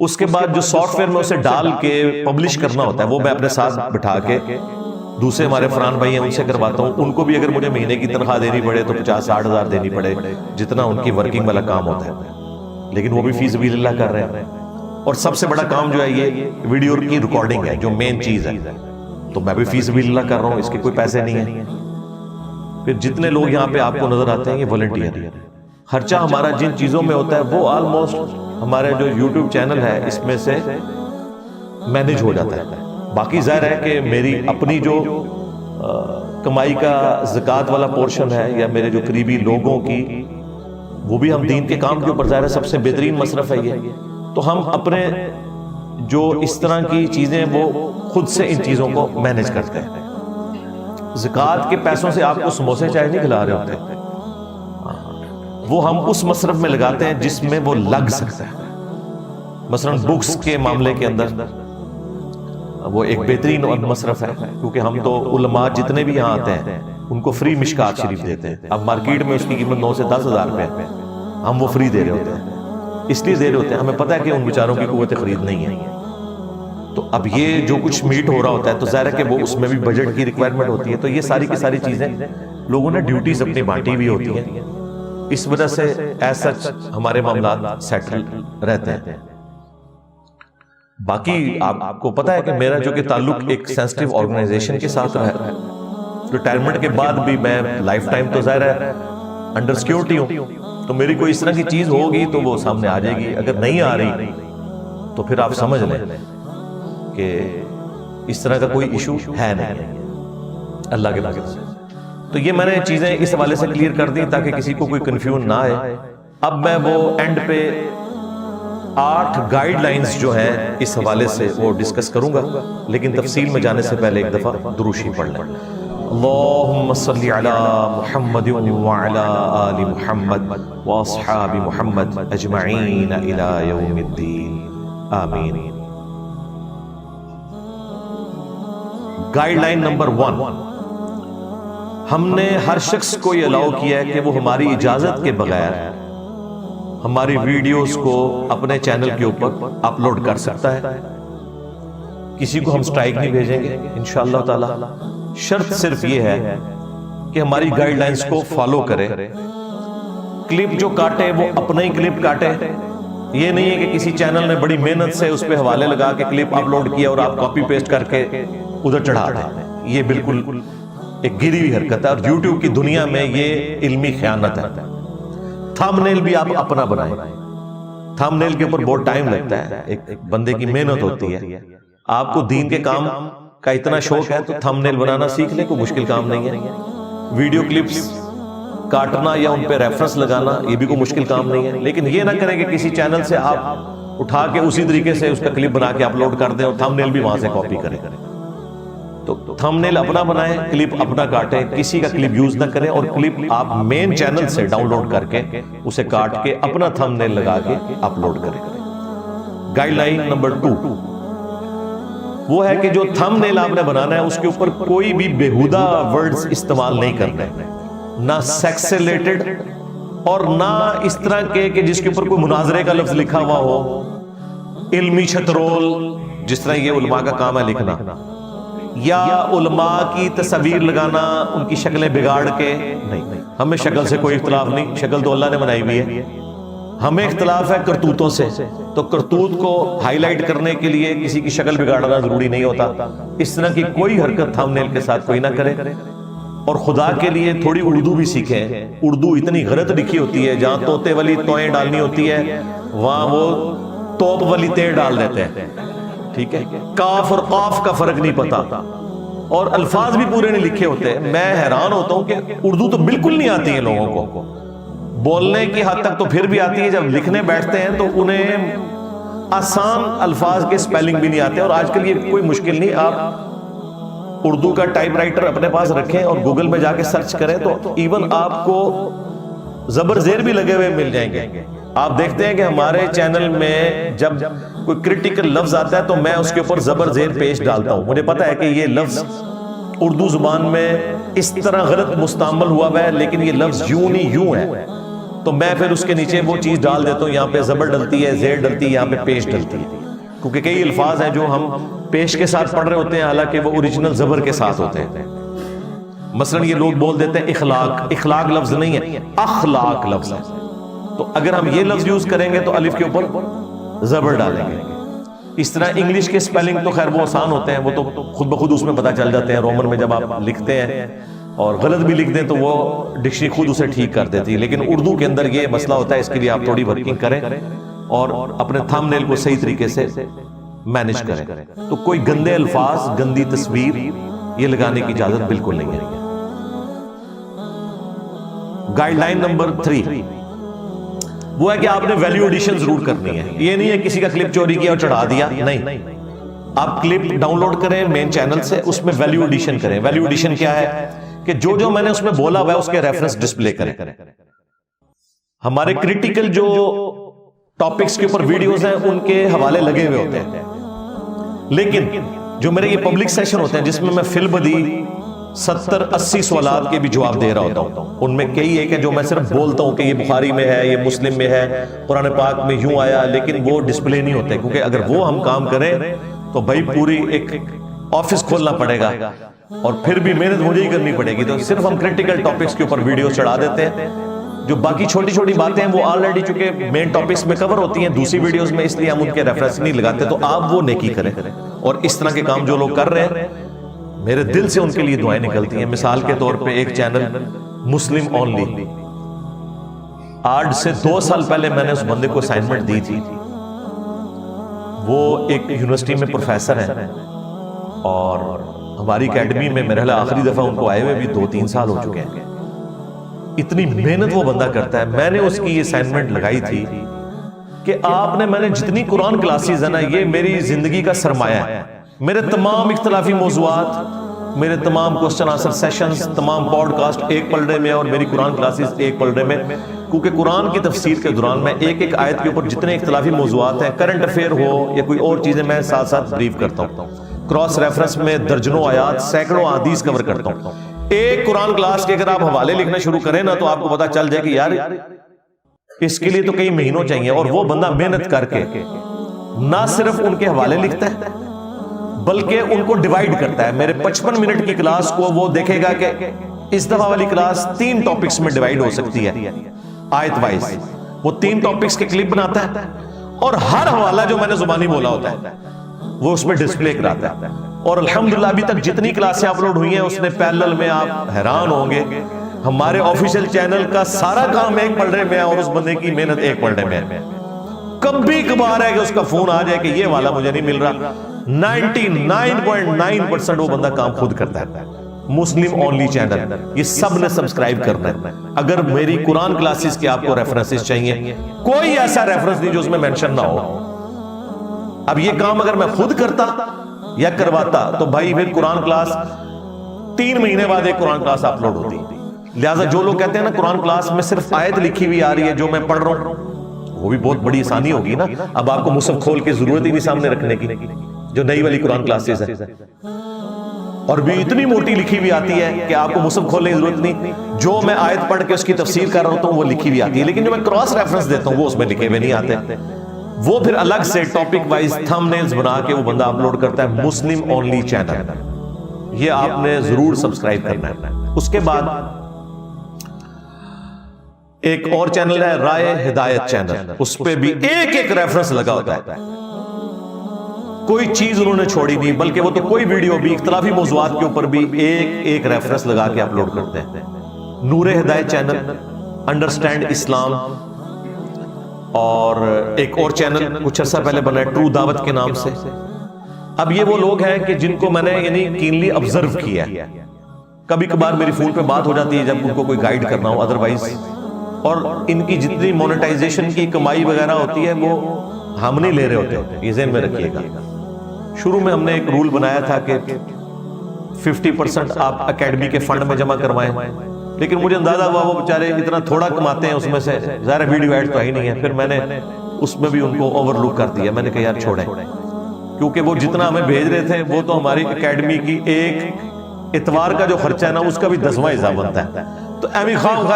اس کے بعد جو سافٹ ویئر میں اسے ڈال کے پبلش کرنا ہوتا ہے وہ میں اپنے ساتھ بٹھا کے دوسرے ہمارے فرحان بھائی ہیں ان سے کرواتا ہوں. ان کو بھی اگر مجھے مہینے کی تنخواہ دینی پڑے تو 50-60 ہزار دینی پڑے, جتنا ان کی ورکنگ والا کام ہوتا ہے, لیکن وہ بھی فی سبیل اللہ کر رہے ہیں. اور سب سے بڑا کام جو ہے یہ ویڈیو کی ریکارڈنگ ہے جو مین چیز ہے, تو میں بھی فی سبیل اللہ کر رہا ہوں, اس کے کوئی پیسے نہیں ہیں. پھر جتنے لوگ یہاں پہ آپ کو نظر آتے ہیں یہ والنٹیئر ہے. خرچہ ہمارا جن چیزوں میں ہوتا ہے وہ آلموسٹ ہمارے جو یوٹیوب چینل ہے اس میں سے مینج ہو جاتا ہے. باقی ظاہر ہے کہ میری اپنی جو کمائی کا زکوٰۃ والا پورشن ہے یا میرے جو قریبی لوگوں کی, وہ بھی ہم دین کے کام کے اوپر ظاہر ہے سب سے بہترین مصرف ہے یہ. تو ہم اپنے جو اس طرح کی چیزیں وہ خود سے ان چیزوں کو مینج کرتے ہیں. زکوٰۃ کے پیسوں سے آپ کو سموسے چائے نہیں کھلا رہے ہوتے, وہ ہم اس مصرف میں لگاتے ہیں جس میں وہ لگ سکتا ہے. مثلا بکس کے معاملے کے اندر وہ ایک بہترین مصرف ہے, کیونکہ ہم تو علماء جتنے بھی یہاں آتے ہیں ان کو فری مشکات شریف دیتے ہیں. اب مارکیٹ میں اس کی قیمت 9 سے 10 ہزار روپے ہے, ہم وہ فری دے رہے ہوتے ہیں. اس لیے دے رہے ہوتے ہیں, ہمیں پتہ ہے کہ ان بیچاروں کی قوت خرید نہیں ہے. تو اب یہ جو کچھ میٹ ہو رہا ہوتا ہے تو ظاہر ہے کہ وہ اس میں بھی بجٹ کی ریکوائرمنٹ ہوتی ہے. تو یہ ساری کی ساری چیزیں لوگوں نے ڈیوٹیز اپنی بانٹی ہوئی ہوتی ہیں, اس وجہ سے ایز سچ ہمارے معاملات سیٹل رہتے ہیں. باقی آپ کو پتا ہے کہ میرا جو کہ تعلق ایک سینسٹیو آرگنائزیشن کے ساتھ رہا ہے. ریٹائرمنٹ کے بعد بھی میں لائف ٹائم تو ظاہر ہے انڈر سیکیورٹی ہوں, تو میری کوئی اس طرح کی چیز ہوگی تو وہ سامنے آ جائے گی. اگر نہیں آ رہی تو پھر آپ سمجھ لیں کہ اس طرح کا کوئی ایشو ہے نہیں اللہ کے فضل سے. تو یہ میں نے چیزیں اس حوالے سے کلیئر کر دی تاکہ کسی کو کوئی کنفیوژن نہ آئے. اب میں وہ اینڈ پہ 8 گائیڈ لائنز جو ہیں اس حوالے سے وہ ڈسکس کروں گا, لیکن تفصیل میں جانے سے پہلے ایک دفعہ درود شریف پڑھ لیں. اللہم صلی علی محمد وعلی آل محمد واصحاب محمد اجمعین الی یوم الدین آمین. گائیڈ لائن نمبر 1, ہم نے ہر شخص کو یہ الاؤ کیا ہے کہ وہ ہماری اجازت کے بغیر ہماری ویڈیوز کو اپنے چینل کے اوپر اپلوڈ کر سکتا ہے. کسی کو ہم سٹرائک نہیں بھیجیں گے انشاءاللہ تعالی. شرط صرف یہ ہے کہ ہماری گائیڈ لائنز کو فالو کرے. کلپ جو کاٹے وہ اپنا ہی کلپ کاٹے. یہ نہیں ہے کہ کسی چینل نے بڑی محنت سے اس پہ حوالے لگا کے کلپ اپلوڈ کیا اور آپ کاپی پیسٹ کر کے ادھر چڑھا دیں. یہ بالکل ایک گری ہوئی حرکت ہے, اور یوٹیوب کی دنیا میں یہ علمی خیانت ہے. تھمبنیل بھی آپ اپنا بنائیں. تھمبنیل کے اوپر بہت ٹائم لگتا ہے, ایک بندے کی محنت ہوتی ہے. آپ کو دین کے کام کا اتنا شوق ہے تو تھمبنیل بنانا سیکھ لیں, کوئی مشکل کام نہیں ہے. ویڈیو کلپس کاٹنا یا ان پہ ریفرنس لگانا یہ بھی کوئی مشکل کام نہیں ہے. لیکن یہ نہ کریں کہ کسی چینل سے آپ اٹھا کے اسی طریقے سے اس کا کلپ بنا کے اپلوڈ کر دیں اور تھمبنیل بھی وہاں سے کاپی کریں. تو تھمبنیل اپنا بنائیں, کلپ اپنا کاٹیں, کسی کا کلپ یوز نہ کریں, اور کلپ آپ مین چینل سے ڈاؤن لوڈ کر کے اسے کاٹ کے اپنا تھمبنیل لگا کے اپلوڈ کریں. گائیڈ لائن نمبر 2 وہ ہے کہ جو تھمبنیل آپ نے بنانا ہے اس کے اوپر کوئی بھی بیہودہ ورڈز استعمال نہیں کرنے, نہ سیکس سے ریلیٹڈ اور نہ اس طرح کے کہ جس کے اوپر کوئی مناظرے کا لفظ لکھا ہوا ہو, علمی چھترول جس طرح یہ علماء کا کام ہے لکھنا, یا علماء کی تصویر لگانا ان کی شکلیں بگاڑ کے. نہیں, ہمیں شکل سے کوئی اختلاف نہیں, شکل تو اللہ نے بنائی ہوئی ہے. ہمیں اختلاف ہے کرتوتوں سے، تو کرتوت کو ہائی لائٹ کرنے کے لیے کسی کی شکل بگاڑنا ضروری نہیں ہوتا. اس طرح کی کوئی حرکت تھم نیل کے ساتھ کوئی نہ کرے. اور خدا کے لیے تھوڑی اردو بھی سیکھیں. اردو اتنی غلط لکھی ہوتی ہے، جہاں طوطے والی توئیں ڈالنی ہوتی ہے وہاں وہ توپ والی تے ڈال دیتے ہیں. ٹھیک ہے، کاف اور قاف کا فرق نہیں پتا، اور الفاظ بھی پورے نہیں لکھے ہوتے. میں حیران ہوتا ہوں کہ اردو تو بالکل نہیں آتی ہے لوگوں کو، بولنے کی حد تک تو پھر بھی آتی ہے، جب لکھنے بیٹھتے ہیں تو انہیں آسان الفاظ کے سپیلنگ بھی نہیں آتے. اور آج کل یہ کوئی مشکل نہیں، آپ اردو کا ٹائپ رائٹر اپنے پاس رکھیں اور گوگل میں جا کے سرچ کریں تو ایون آپ کو زبر زیر بھی لگے ہوئے مل جائیں گے. آپ دیکھتے ہیں کہ ہمارے چینل میں جب کوئی کرٹیکل لفظ آتا ہے تو میں اس کے اوپر زبر زیر پیش ڈالتا ہوں. مجھے پتا ہے کہ یہ لفظ اردو زبان میں اس طرح غلط مستعمل ہوا ہے، لیکن یہ لفظ یوں نہیں یوں ہے، تو میں پھر اس کے نیچے وہ چیز ڈال دیتا ہوں. یہاں پہ زبر ڈلتی ہے، زیر ڈلتی ہے، یہاں پہ پیش ڈلتی ہے، کیونکہ کئی الفاظ ہیں جو ہم پیش کے ساتھ پڑھ رہے ہوتے ہیں حالانکہ وہ اوریجنل زبر کے ساتھ ہوتے ہیں. مثلا یہ لوگ بول دیتے ہیں اخلاق. اخلاق لفظ نہیں ہے، اخلاق لفظ ہے. تو اگر ہم یہ لفظ یوز کریں گے تو الف کے اوپر زبر ڈالیں گے. اس طرح انگلش کے سپیلنگ تو خیر وہ آسان ہوتے ہیں، وہ تو خود بخود اس میں پتہ چل جاتے ہیں. رومن میں جب آپ لکھتے ہیں اور غلط بھی لکھ دیں تو وہ ڈکشنری خود اسے ٹھیک کر دیتی ہے. لیکن اردو کے اندر یہ مسئلہ ہوتا ہے، اس کے لیے آپ تھوڑی ورکنگ کریں اور اپنے تھم نیل کو صحیح طریقے سے مینج کریں. تو کوئی گندے الفاظ، گندی تصویر یہ لگانے کی اجازت بالکل نہیں ہے. گائیڈ لائن نمبر 3 وہ ہے کہ آپ نے ویلیو ایڈیشن ضرور کرنی ہے. یہ نہیں ہے کسی کا کلپ چوری کیا اور چڑھا دیا، نہیں. آپ کلپ ڈاؤن لوڈ کریں مین چینل سے، اس میں ویلیو ایڈیشن کریں. ویلیو ایڈیشن کیا ہے کہ جو میں نے اس میں بولا ہوا ہے اس کے ریفرنس ڈسپلے کریں. ہمارے کریٹیکل جو ٹاپکس کے اوپر ویڈیوز ہیں ان کے حوالے لگے ہوئے ہوتے ہیں، لیکن جو میرے یہ پبلک سیشن ہوتے ہیں جس میں میں فی البدی 70-80 سوالات کے بھی جواب دے رہا ہوتا ہوں، ان میں کئی ایک ہے جو میں صرف بولتا ہوں کہ یہ بخاری میں ہے، یہ مسلم میں ہے، قرآن پاک میں یوں آیا، لیکن وہ ڈسپلے نہیں ہوتے. کیونکہ اگر وہ ہم کام کریں تو بھائی پوری ایک آفس کھولنا پڑے گا اور پھر بھی محنت مجھے ہی کرنی پڑے گی. تو صرف ہم کریٹیکل ٹاپکس کے اوپر ویڈیو چڑھا دیتے ہیں. جو باقی چھوٹی چھوٹی باتیں ہیں وہ آلریڈی چونکہ مین ٹاپکس میں کور ہوتی ہیں دوسری ویڈیوز میں، اس لیے ہم ان کے ریفرنس نہیں لگاتے. تو آپ وہ نیکی کریں. اور اس طرح کے کام جو لوگ کر رہے ہیں میرے دل سے ان کے لیے دعائیں نکلتی ہیں. مثال کے طور پہ ایک چینل مسلم اونلی، آج سے 2 سال پہلے میں نے اس بندے کو اسائنمنٹ دی تھی. وہ ایک یونیورسٹی میں پروفیسر ہیں اور ہماری اکیڈمی میں میرے خیال آخری دفعہ ان کو آئے ہوئے بھی 2-3 سال ہو چکے ہیں. اتنی محنت وہ بندہ کرتا ہے. میں نے اس کی یہ اسائنمنٹ لگائی تھی کہ میں نے جتنی قرآن کلاسز ہیں نا، یہ میری زندگی کا سرمایہ ہے. میرے تمام اختلافی موضوعات، میرے تمام کوسچن آنسر سیشنز، تمام پوڈ کاسٹ ایک پلڑے میں اور میری قرآن کلاسز ایک پلڑے میں. کیونکہ قرآن کی تفسیر کے دوران میں ایک آیت کے اوپر جتنے اختلافی موضوعات ہیں، کرنٹ افیئر ہو یا کوئی اور چیزیں، میں ساتھ ساتھ بریف کرتا ہوں. کراس ریفرنس میں درجنوں آیات، سینکڑوں احادیث کور کرتا ہوں. ایک قرآن کلاس کے اگر آپ حوالے لکھنا شروع کریں نا تو آپ کو پتا چل جائے کہ یار اس کے لیے تو کئی مہینوں چاہیے. اور وہ بندہ محنت کر کے نہ صرف ان کے حوالے لکھتا ہے بلکہ ان کو ڈیوائیڈ کرتا ہے. میرے 55 منٹ کی کلاس کو وہ دیکھے گا کہ اس دفعہ والی کلاس 3 ٹاپکس میں ڈیوائیڈ ہو سکتی ہے آیت وائز. وہ 3 ٹاپکس کے کلپ بناتا ہے اور ہر حوالہ جو میں نے زبانی بولا ہوتا ہے وہ اس میں ڈسپلے کراتا ہے. اور الحمدللہ ابھی تک جتنی کلاسیں اپلوڈ ہوئی ہیں اس نے پیرلل میں، آپ حیران ہوں گے، ہمارے آفیشیل چینل کا سارا کام ایک پلڑے میں ہے اور اس بندے کی محنت ایک پلڑے میں ہے. کبھی کبھار ہے کہ اس کا فون آ جائے کہ یہ والا مجھے نہیں مل رہا. 99.9% وہ بندہ کام خود کرتا ہے. مسلم اونلی چینل یہ سب نے سبسکرائب کرنا ہے. اگر میری قرآن کلاسز کے آپ کو ریفرنسز چاہیے، کوئی ایسا ریفرنس نہیں جو اس میں مینشن نہ ہو. اب یہ کام اگر میں خود کرتا یا کرواتا تو بھائی پھر قرآن کلاس 3 مہینے بعد ایک قرآن کلاس اپلوڈ ہوتی. لہٰذا جو لوگ کہتے ہیں نا قرآن کلاس میں صرف آیت لکھی ہوئی آ رہی ہے جو میں پڑھ رہا ہوں، وہ بھی بہت بڑی آسانی ہوگی نا. اب آپ کو مصحف کھول کے ضرورت ہی نہیں سامنے رکھنے کی، جو نئی والی قرآن کلاسز ہے اور بھی اتنی موٹی لکھی ہوئی آتی ہے کہ آپ کو مصحف کھولنے کی ضرورت نہیں. جو میں آیت پڑھ کے اس کی تفسیر کر رہا ہوتا ہوں وہ لکھی ہوئی آتی ہے، لیکن جو میں کراس ریفرنس دیتا ہوں وہ اس میں لکھے ہوئے نہیں آتے. وہ پھر الگ سے ٹاپک وائز تھم نیلز بنا کے وہ بندہ اپلوڈ کرتا ہے. مسلم اونلی چینل یہ آپ نے ضرور سبسکرائب کرنا ہے. اس کے بعد ایک اور چینل ہے رائے ہدایت چینل، اس پہ بھی ایک ایک ریفرنس لگا ہوتا ہے، کوئی چیز انہوں نے چھوڑی نہیں، بلکہ وہ تو کوئی ویڈیو بھی اختلافی موضوعات کے اوپر بھی ایک ایک ریفرنس لگا کے اپلوڈ کرتے ہیں۔ نور ہدایت چینل، انڈرسٹینڈ اسلام، اور ایک اور چینل کچھ عرصہ پہلے بنا ہے ٹرو دعوت کے نام سے۔ اب یہ وہ لوگ ہیں کہ جن کو میں نے یعنی کینلی آبزرو کیا ہے، کبھی کبھار میری فون پہ بات ہو جاتی ہے جب ان کو کوئی گائیڈ کرنا ہو، ادروائز، اور ان کی جتنی مونیٹائزیشن کی کمائی وغیرہ ہوتی ہے وہ ہم نہیں لے رہے ہوتے، یہ ذہن میں رکھیے گا۔ شروع میں ہم نے ایک رول بنایا تھا کہ 50% آپ اکیڈمی کے فنڈ میں جمع کروائیں، لیکن مجھے اندازہ ہوا وہ بیچارے اتنا تھوڑا کماتے ہیں اس میں سے، ظاہر ویڈیو ایڈ تو ہی نہیں ہے، پھر میں نے اس میں بھی ان کو اوور لک کر دیا۔ میں نے کہا یار چھوڑیں، کیونکہ وہ جتنا ہمیں بھیج رہے تھے وہ تو ہماری اکیڈمی کی ایک اتوار کا جو خرچہ ہے نا اس کا بھی 10واں حصہ بنتا ہے، تو ایویں خواہ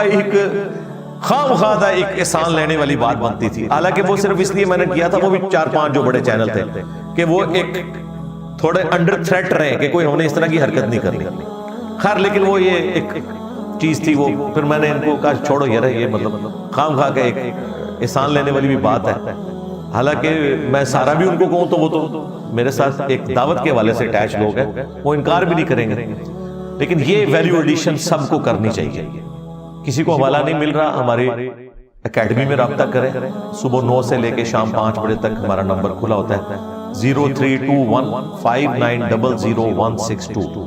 خواہ ایک احسان لینے والی بات بنتی تھی۔ حالانکہ وہ صرف اس لیے میں نے کیا تھا، وہ بھی 4-5 جو بڑے چینل تھے کہ وہ ایک تھوڑے انڈر تھریٹ رہے کہ کوئی ہم نے اس طرح کی حرکت نہیں کرنی، خیر لیکن وہ یہ ایک چیز تھی، وہ پھر میں نے ان کو کہا چھوڑو یار، یہ مطلب خواہ کا ایک احسان لینے والی بھی بات ہے۔ حالانکہ میں سارا بھی ان کو کہوں تو وہ تو میرے ساتھ ایک دعوت کے حوالے سے اٹیچ لوگ ہیں، وہ انکار بھی نہیں کریں گے، لیکن یہ ویلیو ایڈیشن سب کو کرنی چاہیے۔ کسی کو حوالہ نہیں مل رہا، ہماری اکیڈمی میں رابطہ کریں، صبح 9 سے لے کے شام 5 بجے تک ہمارا نمبر کھلا ہوتا ہے 032159000162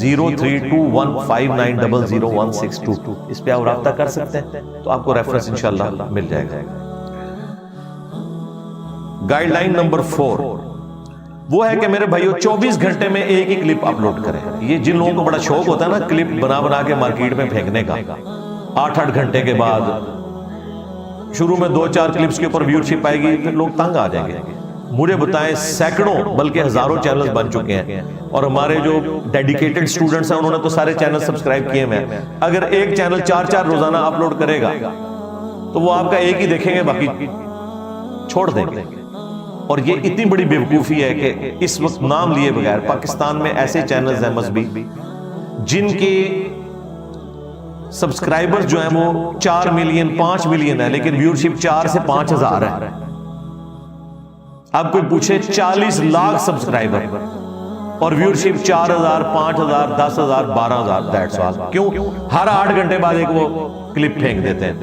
032159000162، اس پہ آپ رابطہ کر سکتے ہیں، تو آپ کو ریفرنس انشاءاللہ مل جائے گا۔ گائیڈ لائن نمبر 4 وہ ہے کہ میرے بھائیو 24 گھنٹے میں ایک ہی کلپ اپلوڈ کریں۔ یہ جن لوگوں کو بڑا شوق ہوتا ہے نا کلپ بنا کے مارکیٹ میں پھینکنے کا، 8-8 گھنٹے کے بعد شروع میں 2-4 کلپس کے اوپر ویورشپ آئے گی، پھر لوگ تنگ آ جائیں گے۔ مجھے بتائیں سینکڑوں بلکہ ہزاروں چینلز بن چکے ہیں، اور ہمارے جو ڈیڈیکیٹڈ سٹوڈنٹس ہیں انہوں نے تو سارے چینل سبسکرائب کیے ہیں۔ اگر ایک چینل 4 روزانہ اپلوڈ کرے گا تو وہ آپ کا ایک ہی دیکھیں گے، باقی چھوڑ دیں گے۔ اور یہ اتنی بڑی بیوقوفی ہے کہ اس وقت نام لیے بغیر پاکستان میں ایسے چینلز ہیں مذہبی جن کی سبسکرائبر جو ہیں وہ 4 ملین 5 ملین ہے، لیکن ویورشپ 4 سے 5 ہزار ہے۔ اب کوئی پوچھے 40 لاکھ سبسکرائبر اور ویورشپ 4000 5000 10000 12000، دیٹس آل۔ کیوں؟ ہر 8 گھنٹے بعد ایک وہ کلپ پھینک دیتے ہیں،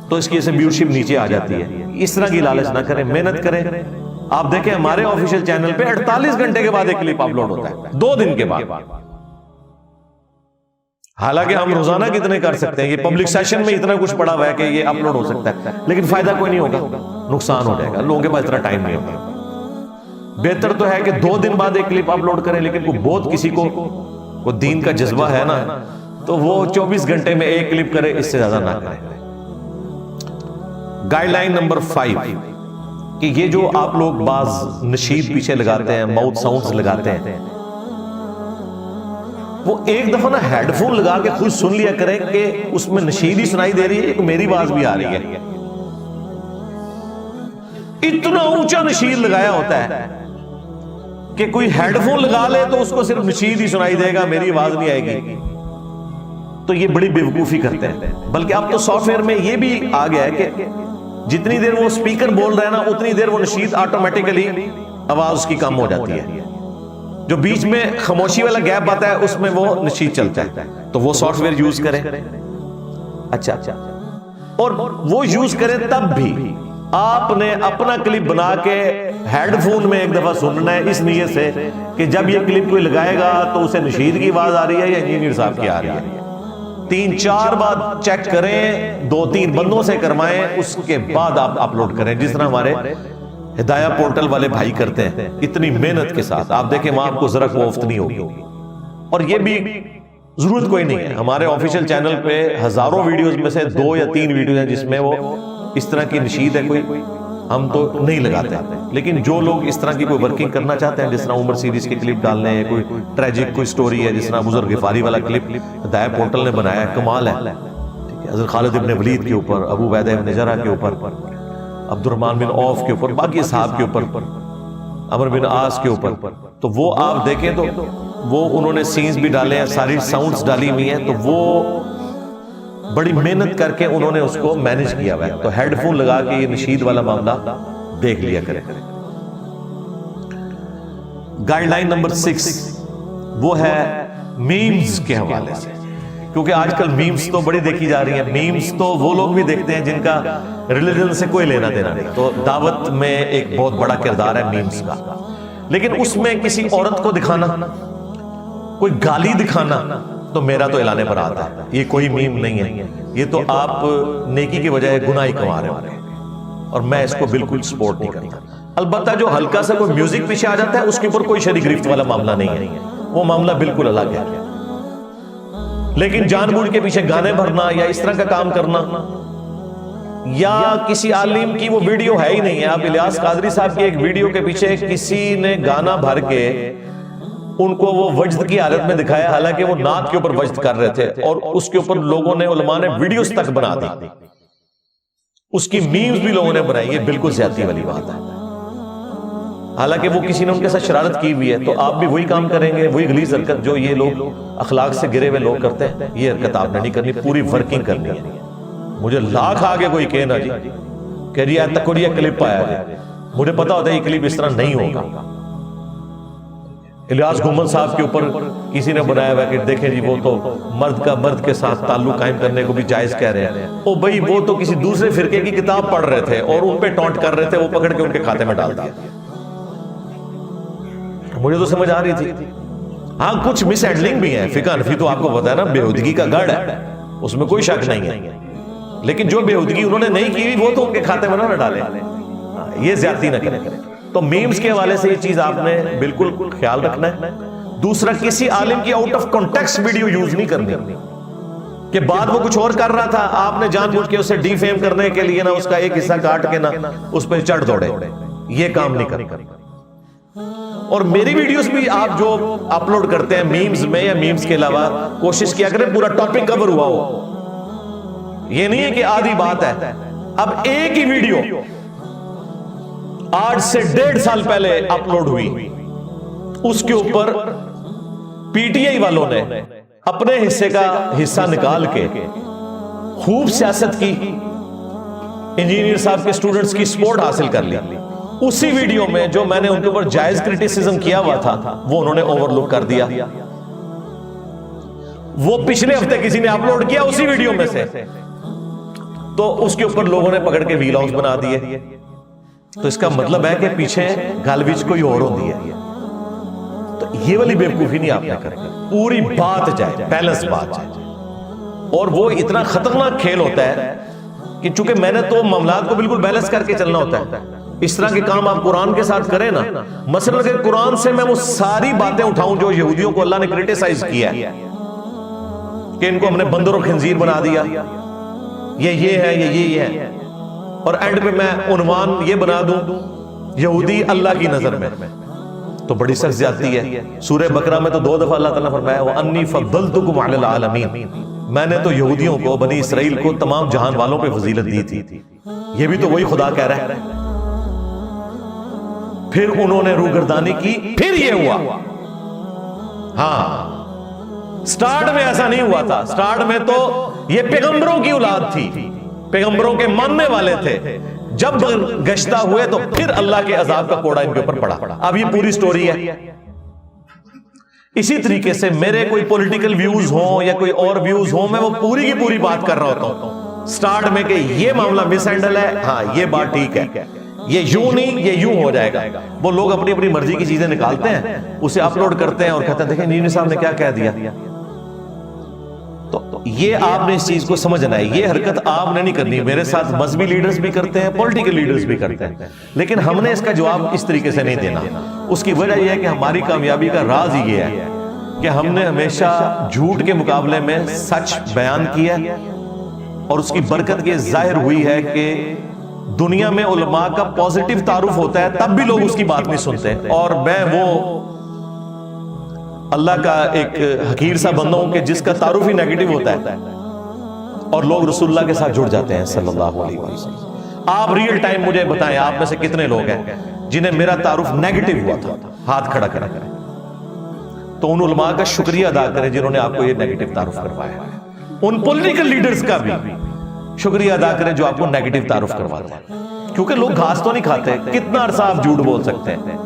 تو اس کی وجہ سے ویورشپ نیچے آ جاتی ہے۔ اس طرح کی لالچ نہ کریں، محنت کریں۔ آپ دیکھیں ہمارے آفیشیل چینل پہ 48 گھنٹے کے بعد ایک کلپ اپلوڈ ہوتا ہے، 2 دن کے بعد۔ حالانکہ ہم روزانہ کتنے کر سکتے ہیں، یہ پبلک سیشن میں اتنا کچھ پڑا ہوا ہے کہ یہ اپلوڈ ہو سکتا ہے، لیکن فائدہ کوئی نہیں ہوگا، نقصان ہو جائے گا، لوگوں کے پاس اتنا ٹائم نہیں ہوگا۔ بہتر تو ہے کہ 2 دن بعد ایک کلپ اپلوڈ کریں، لیکن کوئی بہت کسی کو دین کا جذبہ ہے نا، تو وہ 24 گھنٹے میں ایک کلپ کرے، اس سے زیادہ نہ کریں۔ گائیڈ لائن نمبر 5 کہ یہ جو آپ لوگ بعض نشید پیچھے لگاتے ہیں، ماؤتھ ساؤنڈز لگاتے ہیں، وہ ایک دفعہ نا ہیڈ فون لگا کے خود سن لیا کریں کہ اس میں نشید ہی سنائی دے رہی ہے، ایک میری آواز بھی آ رہی ہے۔ اتنا اونچا نشید لگایا ہوتا ہے کہ کوئی ہیڈ فون لگا لے تو اس کو صرف نشید ہی سنائی دے گا، میری آواز نہیں آئے گی، تو یہ بڑی بیوقوفی کرتے ہیں۔ بلکہ اب تو سافٹ ویئر میں یہ بھی آ گیا ہے کہ جتنی دیر وہ سپیکر بول رہے ہیں نا اتنی دیر وہ نشید آٹومیٹیکلی آواز اس کی کم ہو جاتی ہے، جو بیچ میں خاموشی والا گیپ آتا ہے اس میں وہ نشید چلتا ہے، تو وہ سافٹ ویئر یوز کریں۔ اچھا، اور وہ یوز کریں تب بھی آپ نے اپنا کلپ بنا کے ہیڈ فون میں ایک دفعہ سننا ہے، اس نیت سے کہ جب یہ کلپ کوئی لگائے گا تو اسے نشید کی آواز آ رہی ہے یا انجینئر صاحب کی آ رہی ہے۔ 3-4 بار چیک کریں، 2-3 بندوں سے کروائیں، اس کے بعد آپ اپلوڈ کریں، جس طرح ہمارے ہدایہ پورٹل والے بھائی کرتے ہیں اتنی محنت کے ساتھ۔ آپ دیکھیں وہاں آپ کو ذرا کوفت نہیں ہوگی، اور یہ بھی ضرورت کوئی نہیں ہے۔ ہمارے آفیشیل چینل پہ ہزاروں ویڈیوز میں سے 2 یا 3 ویڈیوز ہیں جس میں وہ اس طرح کی نشید ہے، کوئی ہم تو نہیں لگاتے، لیکن جو لوگ اس طرح کی کوئی ورکنگ کرنا چاہتے ہیں، جس طرح عمر سیریز کے کلپ ڈالنے ہیں، کوئی ٹریجک کوئی سٹوری ہے، جس طرح ابو ذر غفاری والا کلپ ہدایہ پورٹل نے بنایا ہے، کمال ہے، حضرت خالد ابن ولید کے اوپر، ابو عبیدہ ابن جرح کے اوپر، عبد الرحمن بن عوف کے اوپر، باقی صحاب کے اوپر، عمر بن عاص کے اوپر، تو وہ آپ دیکھیں تو وہ انہوں نے سینز بھی ڈالے ہیں، ساری ساؤنڈز ڈالی ہوئی ہیں، تو وہ بڑی محنت کر کے انہوں نے اس کو مینج کیا ہوا ہے. تو ہیڈ فون لگا کے یہ نشید والا معاملہ دیکھ لیا کریں. گائیڈ لائن نمبر 6 وہ ہے میمز کے حوالے سے. کیونکہ آج کل میمز تو بڑی دیکھی جا رہی ہیں. میمز تو وہ لوگ بھی دیکھتے ہیں جن کا ریلیجن سے کوئی لینا دینا نہیں. تو دعوت میں ایک بہت بڑا کردار ہے میمز کا. لیکن اس میں کسی عورت کو دکھانا, کوئی گالی دکھانا, تو میرا تو اعلان برات ہے, یہ کوئی میم نہیں ہے. یہ تو آپ نیکی کی بجائے گناہ ہی کما رہے ہو, اور میں اس کو بالکل سپورٹ نہیں کرتا. البتہ جو ہلکا سا کوئی میوزک پیچھے آ جاتا ہے اس کے اوپر کوئی شرع گرفت والا معاملہ نہیں ہے, وہ معاملہ بالکل الگ ہے. لیکن جان بوجھ کے پیچھے گانے بھرنا یا اس طرح کا کام کرنا, یا کسی عالم کی وہ ویڈیو ہے ہی نہیں ہے. آپ الیاس قادری صاحب کی ایک ویڈیو کے پیچھے کسی نے گانا بھر کے ان کو وہ وجد کی حالت میں دکھایا, حالانکہ وہ نعت کے اوپر وجد کر رہے تھے, اور اس کے اوپر لوگوں نے, علماء نے ویڈیوز تک بنا دی, اس کی میمز بھی لوگوں نے بنائی. یہ بالکل زیادتی والی بات ہے. حالانکہ وہ کسی نے ان کے ساتھ شرارت کی ہوئی ہے, تو آپ بھی وہی کام کریں گے, وہی غلیظ حرکت جو یہ لوگ اخلاق سے گرے ہوئے لوگ کرتے ہیں, یہ حرکت آپ نے نہیں کرنی. پوری ورکنگ کرنی ہے. مجھے لاکھ آگے کوئی کہنا جی کہ جی تک کو یہ کلپ آیا ہے, مجھے پتا ہوتا ہے یہ کلپ اس طرح نہیں ہوگا. الیاس گھومن صاحب کے اوپر کسی نے بنایا ہوا کہ دیکھیں جی وہ تو مرد کا مرد کے ساتھ تعلق قائم کرنے کو بھی جائز کہہ رہے ہیں. او بھائی وہ تو کسی دوسرے فرقے کی کتاب پڑھ رہے تھے اور ان پہ ٹونٹ کر رہے تھے, وہ پکڑ کے ان کے کھاتے میں ڈال دیا. مجھے تو سمجھ آ رہی تھی. ہاں کچھ مس ہینڈلنگ بھی ہے. فقہ حنفی تو آپ کو پتا ہے نا بےہودگی کا گڑھ ہے, اس میں کوئی شک نہیں ہے. لیکن جو بےہودگی انہوں نے نہیں کی وہ تو ان کے کھاتے میں نہ ڈالے, یہ زیادتی نہ کریں. تو میمز کے حوالے سے یہ چیز آپ نے بالکل خیال رکھنا ہے. دوسرا, کسی عالم کی out of context video use نہیں کرنی کہ بعد وہ کچھ اور کر رہا تھا, آپ نے جان بوجھ کے اسے ڈی فیم کرنے کے لیے نا اس کا ایک حصہ کاٹ کے نا اس پہ چڑھ دوڑے. یہ کام نہیں کرنا. اور میری ویڈیوز بھی آپ جو اپلوڈ کرتے ہیں میمز میں یا میمز کے علاوہ, کوشش کیا کریں پورا ٹاپک کور ہوا ہو. یہ نہیں ہے کہ آدھی بات ہے. اب ایک ہی ویڈیو آج سے 1.5 سال پہلے اپلوڈ ہوئی, اس کے اوپر پی ٹی آئی والوں نے اپنے حصے کا حصہ نکال کے خوب سیاست کی, انجینئر صاحب کے سٹوڈنٹس کی سپورٹ حاصل کر لی. اسی ویڈیو میں جو میں نے ان کے اوپر جائز کرٹیسزم کیا ہوا تھا وہ انہوں نے اوور لک کر دیا. وہ پچھلے ہفتے کسی نے اپلوڈ کیا اسی ویڈیو میں سے, تو اس کے اوپر لوگوں نے پکڑ کے ویلاگز بنا دیے. تو اس کا مطلب ہے کہ پیچھے گل وچ کوئی اور ہوندی ہے. تو یہ والی بیوقوفی نہیں آپ نے کرنی. پوری بات جائے, بیلنس بات جائے. اور وہ اتنا خطرناک کھیل ہوتا ہے کہ چونکہ میں نے تو معاملات کو بالکل بیلنس کر کے چلنا ہوتا ہے. اس طرح کے کام آپ قرآن کے ساتھ کریں نا, مثلا اگر قرآن سے میں وہ ساری باتیں اٹھاؤں جو یہودیوں کو اللہ نے کرٹیسائز کیا ہے کہ ان کو ہم نے بندر اور خنزیر بنا دیا, یہ ہے, یہ ہے, اور اینڈ پہ میں عنوان یہ بنا دوں یہودی اللہ کی نظر میں, تو بڑی سخت زیادتی ہے. سورہ بقرہ میں تو 2 دفعہ اللہ تعالیٰ نے فرمایا وَأَنِّي فَضَّلْتُكُمْ عَلَى الْعَالَمِينَ, میں نے تو یہودیوں کو, بنی اسرائیل کو تمام جہان والوں پہ فضیلت دی تھی. یہ بھی تو وہی خدا کہہ رہا ہے. پھر انہوں نے روگردانی کی, پھر یہ ہوا. ہاں سٹارٹ میں ایسا نہیں ہوا تھا. سٹارٹ میں تو یہ پیغمبروں کی اولاد تھی, پیغمبروں کے ماننے والے تھے. جب گشتہ ہوئے تو پھر اللہ کے عذاب کا کوڑا ان کے اوپر پڑا. اب یہ پوری سٹوری ہے. اسی طریقے سے میرے کوئی پولیٹیکل ویوز ہوں یا کوئی اور ویوز ہوں, میں وہ پوری کی پوری بات کر رہا ہوتا ہوں سٹارٹ میں کہ یہ معاملہ مس ہینڈل ہے, ہاں یہ بات ٹھیک ہے, یہ یوں نہیں, یہ یوں ہو جائے گا. وہ لوگ اپنی اپنی مرضی کی چیزیں نکالتے ہیں, اسے اپلوڈ کرتے ہیں اور کہتے ہیں دیکھیں نینے صاحب نے کیا کہہ دیا. تو یہ آپ نے اس چیز کو سمجھنا ہے. یہ حرکت آپ نے نہیں کرنی. میرے ساتھ مذہبی لیڈرز بھی کرتے ہیں, پولیٹیکل لیڈرز بھی کرتے ہیں, لیکن ہم نے اس کا جواب اس طریقے سے نہیں دینا. اس کی وجہ یہ ہے کہ ہماری کامیابی کا راز ہی یہ ہے کہ ہم نے ہمیشہ جھوٹ کے مقابلے میں سچ بیان کیا, اور اس کی برکت یہ ظاہر ہوئی ہے کہ دنیا میں علماء کا پازیٹیو تعارف ہوتا ہے تب بھی لوگ اس کی بات نہیں سنتے. اور میں وہ اللہ کا ایک حقیر سا بندہ ہوں کہ جس کا تعارف ہی نیگیٹو ہوتا ہے اور لوگ رسول اللہ کے ساتھ جڑ جاتے ہیں صلی اللہ علیہ وسلم. آپ ریئل ٹائم مجھے بتائیں, آپ میں سے کتنے لوگ ہیں جنہیں میرا تعارف نیگیٹو ہوا تھا؟ ہاتھ کھڑا کریں. تو ان علماء کا شکریہ ادا کریں جنہوں نے آپ کو یہ نیگیٹو تعارف کروایا ہے. ان پولیٹیکل لیڈرز کا بھی شکریہ ادا کریں جو آپ کو نیگیٹو تعارف کرواتے ہیں، کیونکہ لوگ گھاس تو نہیں کھاتے، کتنا عرصہ آپ جھوٹ بول سکتے ہیں؟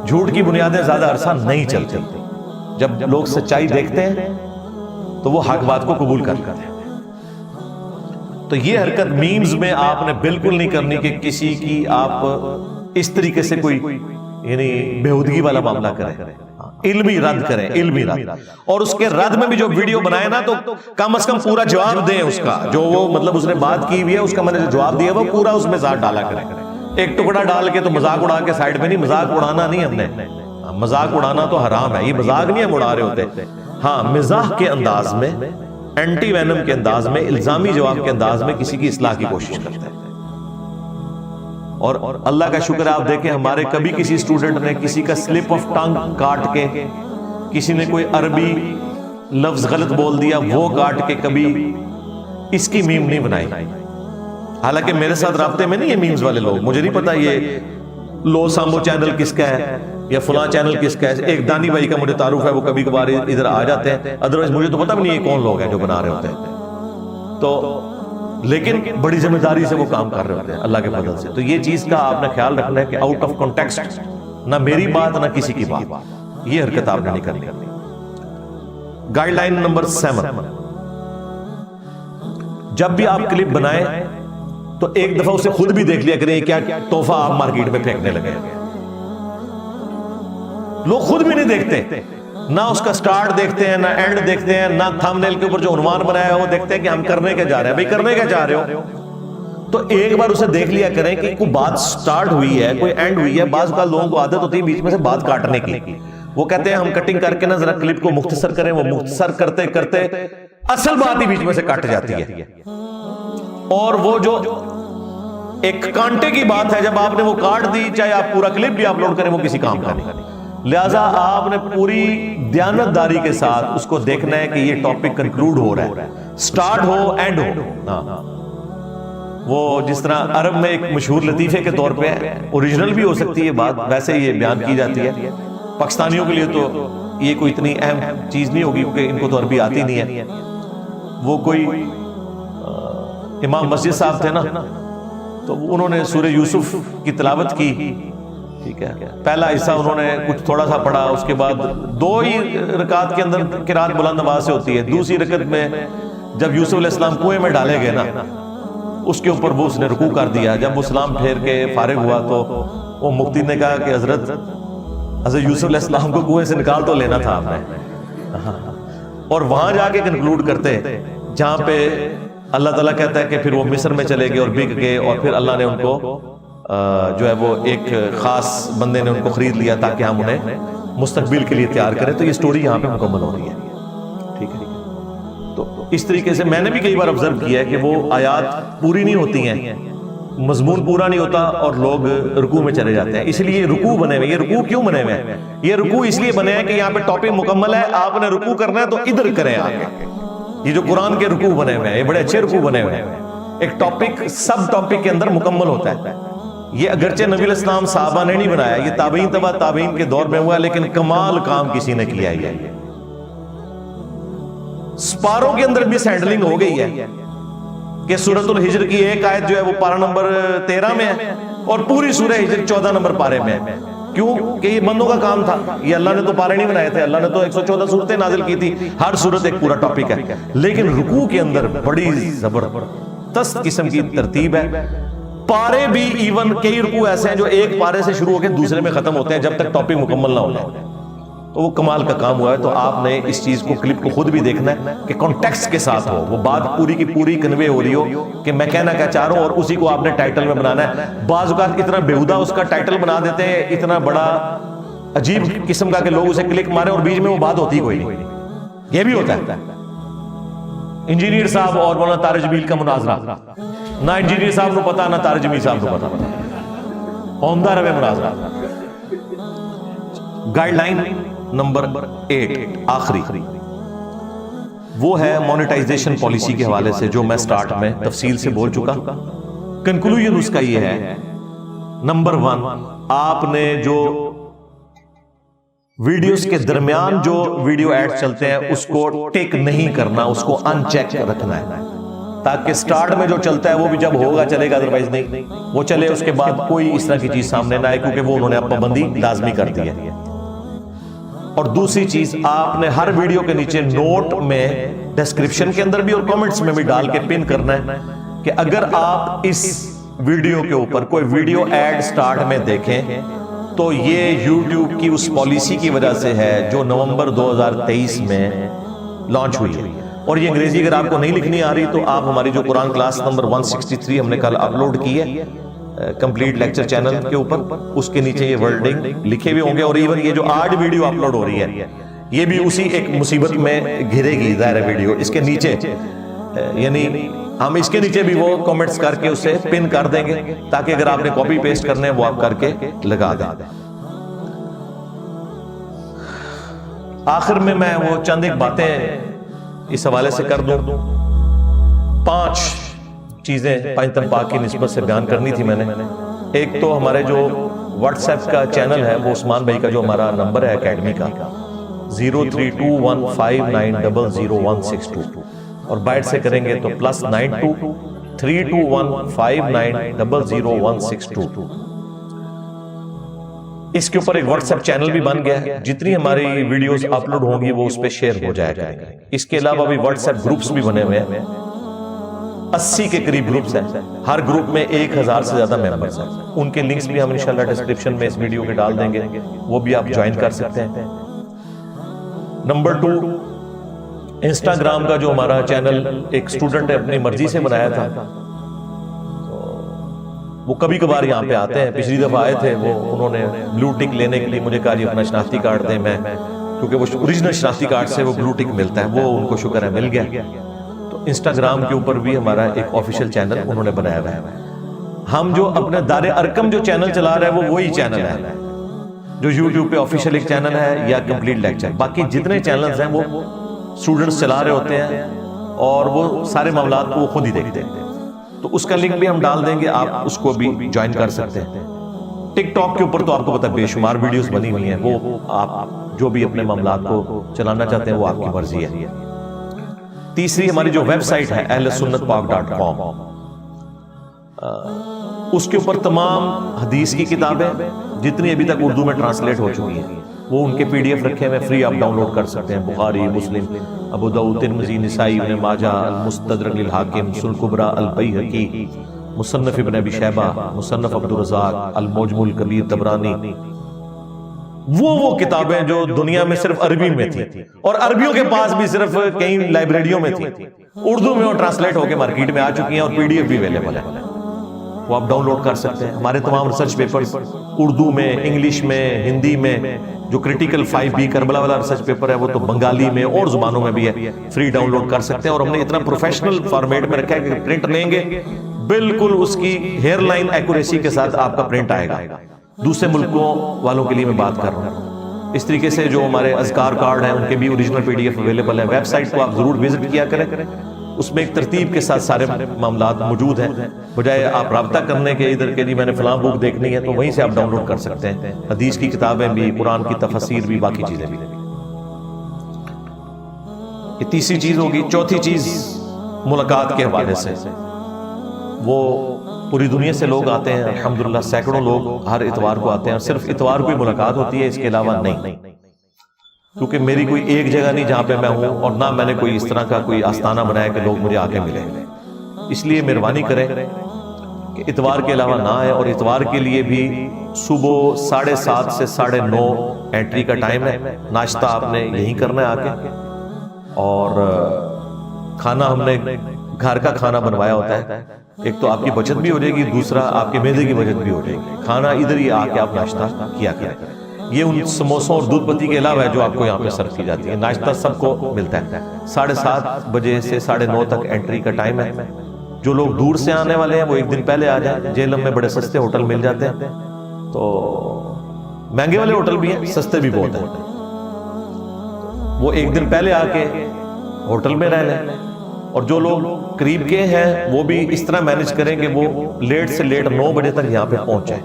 جھوٹ کی بنیادیں زیادہ عرصہ نہیں چلتی، جب لوگ سچائی دیکھتے ہیں تو وہ حق بات کو قبول کر لیتے ہیں۔ تو یہ حرکت میمز میں آپ نے بالکل نہیں کرنی کہ کسی کی آپ اس طریقے سے کوئی یعنی بےہودگی والا معاملہ کریں، علمی رد کریں، علمی رد، اور اس کے رد میں بھی جو ویڈیو بنائے نا تو کم از کم پورا جواب دیں اس کا، جو وہ مطلب اس نے بات کی ہوئی ہے اس کا میں نے جو جواب دیا وہ پورا اس میں ساتھ ڈالا کریں۔ ایک ٹکڑا ڈال کے تو مذاق اڑا کے سائڈ میں نہیں، مذاق اڑانا نہیں ہم نے، مذاق اڑانا تو حرام ہے، یہ مذاق نہیں ہم اڑا رہے ہوتے، ہاں مزاح کے انداز میں، اینٹی وینم کے انداز میں، الزامی جواب کے انداز میں کسی کی اصلاح کی کوشش کرتے ہیں۔ اور اللہ کا شکر ہے آپ دیکھیں ہمارے کبھی کسی اسٹوڈنٹ نے کسی کا سلپ آف ٹنگ کاٹ کے، کسی نے کوئی عربی لفظ غلط بول دیا وہ کاٹ کے کبھی اس کی میم نہیں بنائی۔ حالانکہ میرے ساتھ رابطے میں نہیں یہ میمز والے لوگ، مجھے نہیں پتا یہ لو سامبو چینل کس کا ہے یا فلاں چینل کس کا ہے، ایک دانی بھائی کا مجھے تعارف ہے، وہ کبھی کبھار ادھر آ جاتے ہیں، ادروائز مجھے تو پتا بھی نہیں یہ کون لوگ ہیں جو بنا رہے ہوتے ہیں، تو لیکن بڑی ذمہ داری سے وہ کام کر رہے ہوتے ہیں اللہ کے فضل سے۔ تو یہ چیز کا آپ نے خیال رکھنا ہے کہ آؤٹ آف کانٹیکسٹ نہ میری بات نہ کسی کی بات، یہ حرکت آپ نے نہیں کرنی۔ گائیڈ لائن نمبر 7، جب بھی آپ کلپ بنائیں تو ایک دفعہ اسے خود بھی دیکھ لیا کریں کیا تحفہ آپ مارکیٹ میں پھینکنے لگے۔ لوگ خود بھی نہیں دیکھتے، نہ اس کا سٹارٹ دیکھتے ہیں، نہ اینڈ دیکھتے ہیں، نہ تھمبنیل کے اوپر جو عنوان بنایا ہے وہ دیکھتے ہیں کہ ہم کرنے کے جا رہے ہیں۔ بھئی کرنے کے جا رہے ہو تو ایک بار اسے دیکھ لیا کریں کہ کوئی بات سٹارٹ ہوئی ہے، کوئی اینڈ ہوئی ہے۔ بعض اوقات لوگوں کو عادت ہوتی ہے بیچ میں سے بات کاٹنے کی، وہ کہتے ہیں ہم کٹنگ کر کے نا ذرا کلپ کو مختصر کریں، وہ مختصر کرتے کرتے اصل بات ہی بیچ میں سے کٹ جاتی ہے، اور وہ جو ایک کانٹے کی بات ہے جب آپ نے وہ کاٹ دی، چاہے آپ پورا کلپ بھی اپلوڈ کریں وہ کسی کام کا نہیں۔ لہٰذا آپ نے پوری دیانتداری کے ساتھ اس کو دیکھنا ہے کہ یہ ٹاپک کنکلوڈ ہو رہا ہے، سٹارٹ ہو اینڈ ہو۔ وہ جس طرح عرب میں ایک مشہور لطیفے کے طور پہ اوریجنل بھی ہو سکتی ہے بات، ویسے یہ بیان کی جاتی ہے، پاکستانیوں کے لیے تو یہ کوئی اتنی اہم چیز نہیں ہوگی کیونکہ ان کو تو عربی آتی نہیں ہے۔ وہ کوئی امام مسجد صاحب تھے نا، تو انہوں نے سورہ یوسف کی تلاوت کی، ٹھیک ہے، پہلا حصہ انہوں نے کچھ تھوڑا سا پڑھا، اس کے بعد 2 ہی رکعت کے اندر قرات بلند آواز سے ہوتی ہے، دوسری رکعت میں جب یوسف علیہ السلام کنویں میں ڈالے گئے نا اس کے اوپر وہ اس نے رکوع کر دیا۔ جب وہ سلام پھیر کے فارغ ہوا تو وہ مفتی نے کہا کہ حضرت یوسف علیہ السلام کو کنویں سے نکال تو لینا تھا آپ نے، اور وہاں جا کے کنکلوڈ کرتے جہاں پہ اللہ تعالیٰ کہتا ہے کہ پھر وہ مصر میں چلے گئے اور بک گئے، اور پھر اللہ نے ان کو جو ہے وہ ایک خاص بندے نے ان کو خرید لیا تاکہ ہم انہیں مستقبل کے لیے تیار کریں۔ تو یہ سٹوری یہاں پہ مکمل ہو رہی ہے، ٹھیک ہے۔ تو اس طریقے سے میں نے بھی کئی بار آبزرو کیا ہے کہ وہ آیات پوری نہیں ہوتی ہیں، مضمون پورا نہیں ہوتا اور لوگ رکوع میں چلے جاتے ہیں، اس لیے یہ رکوع بنے ہوئے۔ یہ رکوع کیوں بنے ہوئے ہیں؟ یہ رکوع اس لیے بنے ہیں کہ یہاں پہ ٹاپک مکمل ہے، آپ نے رکوع کرنا ہے تو ادھر کریں آگے۔ یہ جو قرآن کے رکوع بنے ہوئے ہیں یہ بڑے اچھے رکوع بنے ہوئے ہیں، ایک ٹاپک سب ٹاپک کے اندر مکمل ہوتا ہے۔ یہ اگرچہ نبی علیہ السلام صحابہ نے نہیں بنایا، یہ تابعین تبع تابعین کے دور میں ہوا، لیکن کمال کام کسی نے کیا ہے۔ سپاروں کے اندر مس ہینڈلنگ ہو گئی ہے کہ سورۃ الحجر کی ایک آیت جو ہے وہ پارہ نمبر 13 میں ہے اور پوری سورہ ہجر 14 نمبر پارے میں ہے۔ کیوں کہ یہ بندوں کا کام تھا، یہ اللہ نے تو پارے نہیں بنائے تھے، اللہ نے تو 114 سورتیں نازل کی تھی، ہر سورت ایک پورا ٹاپک ہے، لیکن رکوع کے اندر بڑی زبردست قسم کی ترتیب ہے۔ پارے بھی ایون کئی رکوع ایسے ہیں جو ایک پارے سے شروع ہو کے دوسرے میں ختم ہوتے ہیں جب تک ٹاپک مکمل نہ ہو جائے، تو وہ کمال کا کام ہوا ہے۔ تو آپ نے اس چیز کو کلپ کو خود بھی دیکھنا ہے کہ کانٹیکسٹ کے ساتھ ہو، وہ بات پوری کی پوری کنوے ہو رہی ہو کہ میں کہنا کیا چاہ رہا ہوں، اور اسی کو آپ نے ٹائٹل میں بنانا ہے۔ بعض اوقات اتنا بیہودہ اس کا ٹائٹل بنا دیتے ہیں، اتنا بڑا عجیب قسم کا کہ لوگ اسے کلک مارے اور بیچ میں وہ بات ہوتی کوئی نہیں، یہ بھی ہوتا ہے۔ انجینئر صاحب اور مولانا طارق جمیل کا مناظرہ، نہ انجینئر صاحب کو پتا نہ طارق جمیل صاحب کو پتا، عمدہ روے مناظرہ۔ گائیڈ لائن نمبر 8 آخری، وہ ہے مونیٹائزیشن پالیسی کے حوالے سے، جو میں سٹارٹ میں تفصیل سے بول چکا۔ کنکلوژن اس کا یہ ہے، نمبر 1، آپ نے جو ویڈیوز کے درمیان جو ویڈیو ایڈ چلتے ہیں اس کو ٹک نہیں کرنا، اس کو ان چیک رکھنا ہے، تاکہ سٹارٹ میں جو چلتا ہے وہ بھی جب ہوگا چلے گا، ادروائز نہیں وہ چلے، اس کے بعد کوئی اس طرح کی چیز سامنے نہ آئے، کیونکہ وہ انہوں نے پابندی لازمی کر دی ہے۔ اور دوسری چیز، آپ نے ہر ویڈیو کے نیچے نوٹ میں، ڈسکرپشن کے اندر بھی اور کمنٹس میں بھی ڈال کے پن کرنا ہے کہ اگر آپ اس ویڈیو کے اوپر کوئی ویڈیو ایڈ سٹارٹ میں دیکھیں تو یہ یوٹیوب کی اس پالیسی کی وجہ سے ہے جو نومبر 2023 میں لانچ ہوئی ہے۔ اور یہ انگریزی اگر آپ کو نہیں لکھنی آ رہی تو آپ ہماری جو قرآن کلاس نمبر 163 ہم نے کل اپلوڈ کی ہے کمپلیٹ لیکچر چینل کے اوپر، اس کے نیچے یہ ورڈنگ لکھے ہوئے ہوں گے، اور ایون یہ جو آج ویڈیو اپلوڈ ہو رہی ہے یہ بھی اسی ایک مصیبت میں گھرے گی ظاہر ویڈیو، اس کے نیچے یعنی ہم اس کے نیچے بھی وہ کمنٹس کر کے اسے پن کر دیں گے، تاکہ اگر آپ نے کاپی پیسٹ کرنے ہیں وہ آپ کر کے لگا دیں۔ آخر میں وہ چند ایک باتیں اس حوالے سے کر دوں، 5 چیزیں پنجتن پاک کی نسبت سے بیان کرنی تھی میں نے۔ ایک تو ہمارے جو واٹس ایپ کا چینل ہے وہ عثمان بھائی کا جو ہمارا نمبر ہے اکیڈمی کا 032159000162، اور بائٹ سے کریں گے تو +923215900162۔ اس کے اوپر ایک واٹس ایپ چینل بھی بن گیا ہے، جتنی ہماری ویڈیوز اپلوڈ ہوں گی وہ اس پہ شیئر ہو جائے گا۔ اس کے علاوہ بھی واٹس ایپ گروپس بھی بنے ہوئے ہیں، 80 کے قریب گروپس ہیں، ہر گروپ میں 1000 سے زیادہ ممبرز ہیں، ان کے لنکس بھی ہم انشاءاللہ ڈسکرپشن میں اس ویڈیو کے ڈال دیں گے، وہ بھی آپ جوائن کر سکتے ہیں۔ نمبر 2، انسٹاگرام کا جو ہمارا چینل ایک سٹوڈنٹ نے اپنی مرضی سے بنایا تھا، وہ کبھی کبھار یہاں پہ آتے ہیں، پچھلی دفعہ آئے تھے، وہ انہوں نے بلو ٹک لینے کے لیے مجھے کہا جی اپنا شناختی کارڈ دیں، میں کیونکہ وہ اوریجنل شناختی کارڈ سے وہ بلو ٹک ملتا ہے، وہ ان کو شکر ہے مل گیا۔ تو انسٹاگرام کے اوپر بھی ہمارا ایک آفیشیل چینل انہوں نے بنایا ہوا ہے۔ ہم جو اپنے دار ارکم جو چینل چلا رہے ہیں وہ وہی چینل ہے جو یوٹیوب پہ آفیشیل ایک چینل ہے یا کمپلیٹ لیکچر، باقی جتنے چینلز ہیں وہ اسٹوڈنٹس چلا رہے ہوتے ہیں اور وہ سارے معاملات کو وہ خود ہی دیکھتے ہیں، تو اس کا لنک بھی ہم ڈال دیں گے، آپ اس کو بھی جوائن کر سکتے ہیں۔ ٹک ٹاک کے اوپر تو آپ کو پتہ بے شمار ویڈیوز بنی ہوئی ہیں، وہ آپ جو بھی اپنے معاملات کو چلانا چاہتے ہیں وہ آپ کی مرضی ہے۔ تیسری ہماری جو ویب سائٹ ہے ahlsunnatpak.com، اس کے اوپر تمام حدیث کی کتابیں جتنی ابھی تک اردو میں ٹرانسلیٹ ہو چکی ہیں وہ ان کے PDF رکھے ہوئے فری آپ ڈاؤن لوڈ کر سکتے ہیں، بخاری، مسلم، ابو داؤد، ترمذی، نسائی، ابن ماجہ، المستدرک للحاکم، سنن الکبریٰ، البیہقی، مصنف ابن ابی شیبہ، مصنف عبدالرزاق، المعجم الکبیر طبرانی، وہ کتابیں جو دنیا میں صرف عربی میں تھی اور عربیوں کے پاس بھی صرف کئی لائبریریوں میں تھی، اردو میں وہ ٹرانسلیٹ ہو کے مارکیٹ میں آ چکی ہیں اور PDF بھی اویلیبل ہے، وہ آپ ڈاؤن لوڈ کر سکتے ہیں۔ ہمارے تمام ریسرچ پیپرز اردو میں، انگلش میں، ہندی میں، جو کریٹیکل 5B کربلا والا ریسرچ پیپر ہے وہ تو بنگالی میں اور زبانوں میں بھی ہے، فری ڈاؤن لوڈ کر سکتے ہیں، اور ہم نے اتنا پروفیشنل فارمیٹ میں رکھا ہے کہ پرنٹ لیں گے بالکل اس کی ہیئر لائن ایکوریسی کے ساتھ آپ کا پرنٹ آئے گا۔ دوسرے ملکوں والوں کے لیے میں بات کر رہا ہوں۔ اس طریقے سے جو ہمارے اذکار کارڈ ہیں ان کے بھی اوریجنل PDF اویلیبل ہے۔ ویب سائٹ کو آپ ضرور وزٹ کیا کریں، اس میں ایک ترتیب کے ساتھ سارے معاملات موجود ہیں، بجائے آپ رابطہ کرنے کے ادھر کے جی میں نے فلاں بک دیکھنی ہے تو وہیں سے آپ ڈاؤن لوڈ کر سکتے ہیں، حدیث کی کتابیں بھی، قرآن کی تفسیر بھی، باقی چیزیں بھی۔ یہ تیسری چیز ہوگی۔ چوتھی چیز ملاقات کے حوالے سے، وہ پوری دنیا سے لوگ آتے ہیں، الحمدللہ سینکڑوں لوگ ہر اتوار کو آتے ہیں، اور صرف اتوار کو ہی ملاقات ہوتی ہے، اس کے علاوہ نہیں، کیونکہ میری کوئی ایک جگہ نہیں جہاں پہ میں ہوں، اور نہ میں نے کوئی اس طرح کا کوئی آستانہ بنایا کہ لوگ مجھے آ کے ملیں، اس لیے مہربانی کریں کہ اتوار کے علاوہ نہ آئے، اور اتوار کے لیے بھی صبح 7:30 سے 9:30 انٹری کا ٹائم ہے، ناشتہ آپ نے یہیں کرنا ہے آ کے، اور کھانا ہم نے گھر کا کھانا بنوایا ہوتا ہے، ایک تو آپ کی بچت بھی ہو جائے گی، دوسرا آپ کے معدے کی بچت بھی ہو جائے گی، کھانا ادھر ہی آ کے آپ ناشتہ کیا کریں۔ یہ ان سموسوں اور دودھ پتی کے علاوہ ہے جو آپ کو یہاں پہ سرو کی جاتی ہے، ناشتہ سب کو ملتا ہے۔ 7:30 بجے سے 9:30 تک انٹری کا ٹائم ہے۔ جو لوگ دور سے آنے والے ہیں وہ ایک دن پہلے آ جائیں، جیلم میں بڑے سستے ہوٹل مل جاتے ہیں، تو مہنگے والے ہوٹل بھی ہیں، سستے بھی بہت ہیں، وہ ایک دن پہلے آ کے ہوٹل میں رہ لیں، اور جو لوگ قریب کے ہیں وہ بھی اس طرح مینج کریں کہ وہ لیٹ سے لیٹ 9 بجے تک یہاں پہ پہنچ جائیں،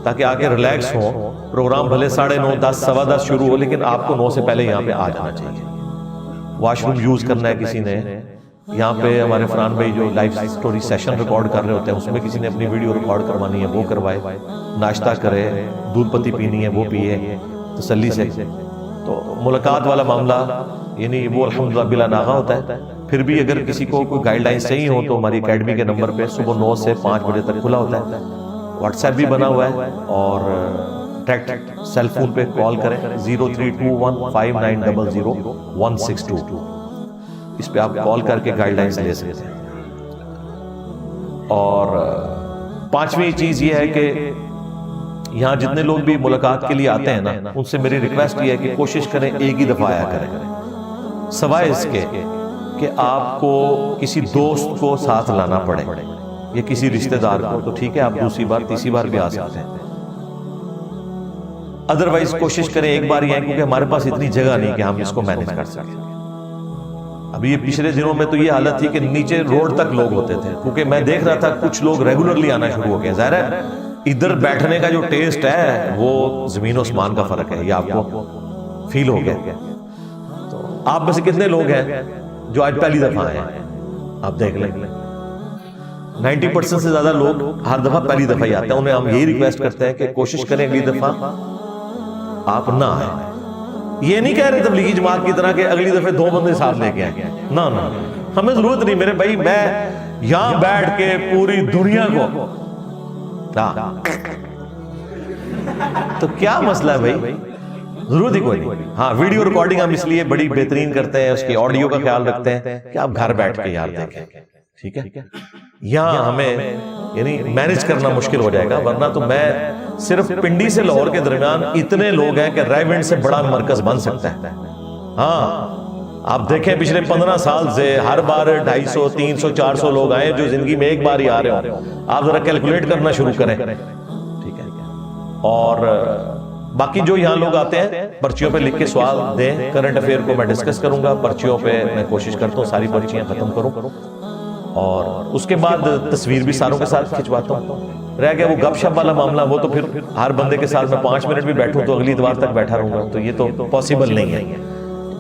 تاکہ آ کے ریلیکس ہو. پروگرام بھلے 9:30 10 10:15 شروع ہو لیکن آپ کو 9 سے پہلے یہاں پہ آ جانا چاہیے. واش روم یوز کرنا ہے کسی نے, یہاں پہ ہمارے فرحان بھائی جو لائف سٹوری سیشن ریکارڈ کر رہے ہوتے ہیں اس میں کسی نے اپنی ویڈیو ریکارڈ کروانی ہے وہ کروائے, ناشتہ کرے, دودھ پتی پینی ہے وہ پیے تسلی سے. تو ملاقات والا معاملہ یعنی وہ الحمدللہ بلا ناغہ ہوتا ہے. پھر بھی اگر کسی کو کوئی گائیڈ لائن صحیح ہو تو ہماری اکیڈمی کے نمبر پہ صبح 9 سے 5 بجے تک کھلا ہوتا ہے. واٹس ایپ بھی بنا ہوا ہے اور ڈائریکٹ سیل فون پہ کال کریں 032159000162. اس پہ آپ کال کر کے گائیڈ لائنز لے سکتے ہیں. اور 5ویں چیز یہ ہے کہ یہاں جتنے لوگ بھی ملاقات کے لیے آتے ہیں نا ان سے میری ریکویسٹ یہ ہے کہ کوشش کریں ایک ہی دفعہ آیا کریں, سوائے اس کے کہ آپ کو کسی دوست کو ساتھ لانا پڑے یا کسی رشتہ دار کو, تو ٹھیک ہے آپ دوسری بار تیسری بار بھی آ سکتے ہیں. ادروائز کوشش کریں ایک بار ہی آئیں کیونکہ ہمارے پاس اتنی جگہ نہیں کہ ہم اس کو مینج کر سکیں. ابھی یہ پچھلے دنوں میں تو یہ حالت تھی کہ نیچے روڈ تک لوگ ہوتے تھے کیونکہ میں دیکھ رہا تھا کچھ لوگ ریگولرلی آنا شروع ہو گئے. ظاہر ہے ادھر بیٹھنے کا جو ٹیسٹ ہے وہ زمین و آسمان کا فرق ہے, یہ آپ کو فیل ہو گیا. تو آپ میں سے کتنے لوگ ہیں جو آج پہلی دفعہ آئے ہیں؟ آپ دیکھ لیں 90% سے زیادہ لوگ ہر دفعہ پہلی دفعہ ہی آتے ہیں. انہیں ہم یہی ریکویسٹ کرتے ہیں کہ کوشش کریں اگلی دفعہ آپ نہ آئیں. یہ نہیں کہہ رہے تبلیغی جماعت کی طرح کہ اگلی دفعہ 2 بندے ساتھ لے کے آئیں, نہ ہمیں ضرورت نہیں میرے بھائی. میں یہاں بیٹھ کے پوری دنیا کو تو کیا مسئلہ ہے بھائی, ضرورت ہی کوئی نہیں. ہاں ویڈیو ریکارڈنگ ہم اس لیے بڑی بہترین کرتے ہیں, اس کی آڈیو کا خیال رکھتے ہیں کہ آپ گھر بیٹھ کے یار دیکھیں, ٹھیک ہے. یہاں ہمیں یعنی مینج کرنا مشکل ہو جائے گا, ورنہ تو میں صرف پنڈی سے لاہور کے درمیان اتنے لوگ ہیں کہ ریونڈ سے بڑا مرکز بن سکتا ہے. ہاں آپ دیکھیں پچھلے 15 سال سے ہر بار 250 300 400 لوگ آئے جو زندگی میں ایک بار ہی آ رہے ہوں. آپ ذرا کیلکولیٹ کرنا شروع کریں, ٹھیک ہے. اور باقی جو یہاں لوگ آتے ہیں پرچیوں پہ لکھ کے سوال دیں. کرنٹ افیئر کو میں ڈسکس کروں گا, پرچیوں پہ میں کوشش کرتا ہوں ساری پرچیاں ختم کروں, اور اس کے بعد تصویر بھی ساروں کے ساتھ کھنچواتا ہوں. رہ گیا وہ گپ شپ والا معاملہ, وہ تو پھر ہر بندے کے ساتھ میں 5 منٹ بھی بیٹھوں تو اگلی اتوار تک بیٹھا رہوں گا, تو یہ تو پاسبل نہیں ہے.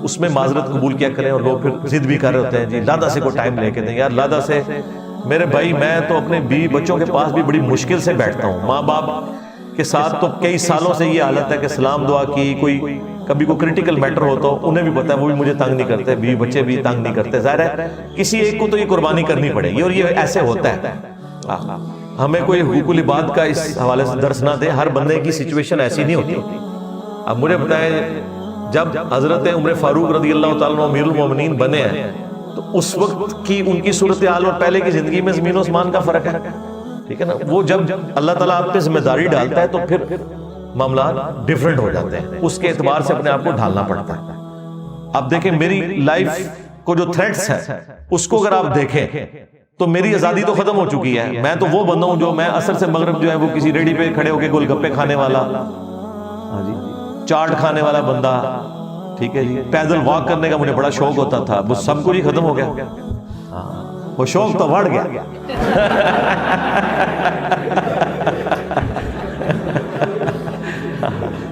اس میں معذرت قبول کیا کریں. اور لوگ پھر ضد بھی کر رہے ہوتے ہیں جی لادا سے کو ٹائم لے کے دیں. یار لادا سے میرے بھائی میں تو اپنے بیوی بچوں کے پاس بھی بڑی مشکل سے بیٹھتا ہوں. ماں باپ کے ساتھ تو کئی سالوں سے یہ حالت ہے کہ سلام دعا کی, کوئی کبھی کوئی کریٹیکل میٹر ہو تو انہیں بھی پتا ہے, وہ بھی مجھے تنگ نہیں کرتے, بیوی بچے بھی تنگ نہیں کرتے. ظاہر ہے کسی ایک کو تو یہ قربانی کرنی پڑے گی, اور یہ ایسے ہوتا ہے. ہمیں کوئی حقوق العباد کا اس حوالے سے درس نہ دے, ہر بندے کی سچویشن ایسی نہیں ہوتی. اب مجھے بتائیں جب حضرت عمر فاروق رضی اللہ تعالیٰ عنہ امیر المومنین بنے ہیں تو اس وقت کی ان کی صورتحال اور پہلے کی زندگی میں زمین و آسمان کا فرق ہے, ٹھیک ہے نا. وہ جب اللہ تعالیٰ آپ پہ ذمہ داری ڈالتا ہے تو پھر معاملات ڈیفرنٹ ہو جاتے ہیں, اس کے اعتبار سے اپنے آپ کو ڈھالنا پڑتا ہے. اب دیکھیں میری لائف کو جو تھریٹس ہیں اس کو اگر آپ دیکھیں تو میری آزادی تو ختم ہو چکی ہے. میں تو وہ بندہ ہوں جو میں عصر سے مغرب جو ہے وہ کسی ریڈی پہ کھڑے ہو کے گول گپے کھانے والا, چاٹ کھانے والا بندہ, ٹھیک ہے جی. پیدل واک کرنے کا مجھے بڑا شوق ہوتا تھا, وہ سب کچھ ہی ختم ہو گیا. وہ شوق تو بڑھ گیا.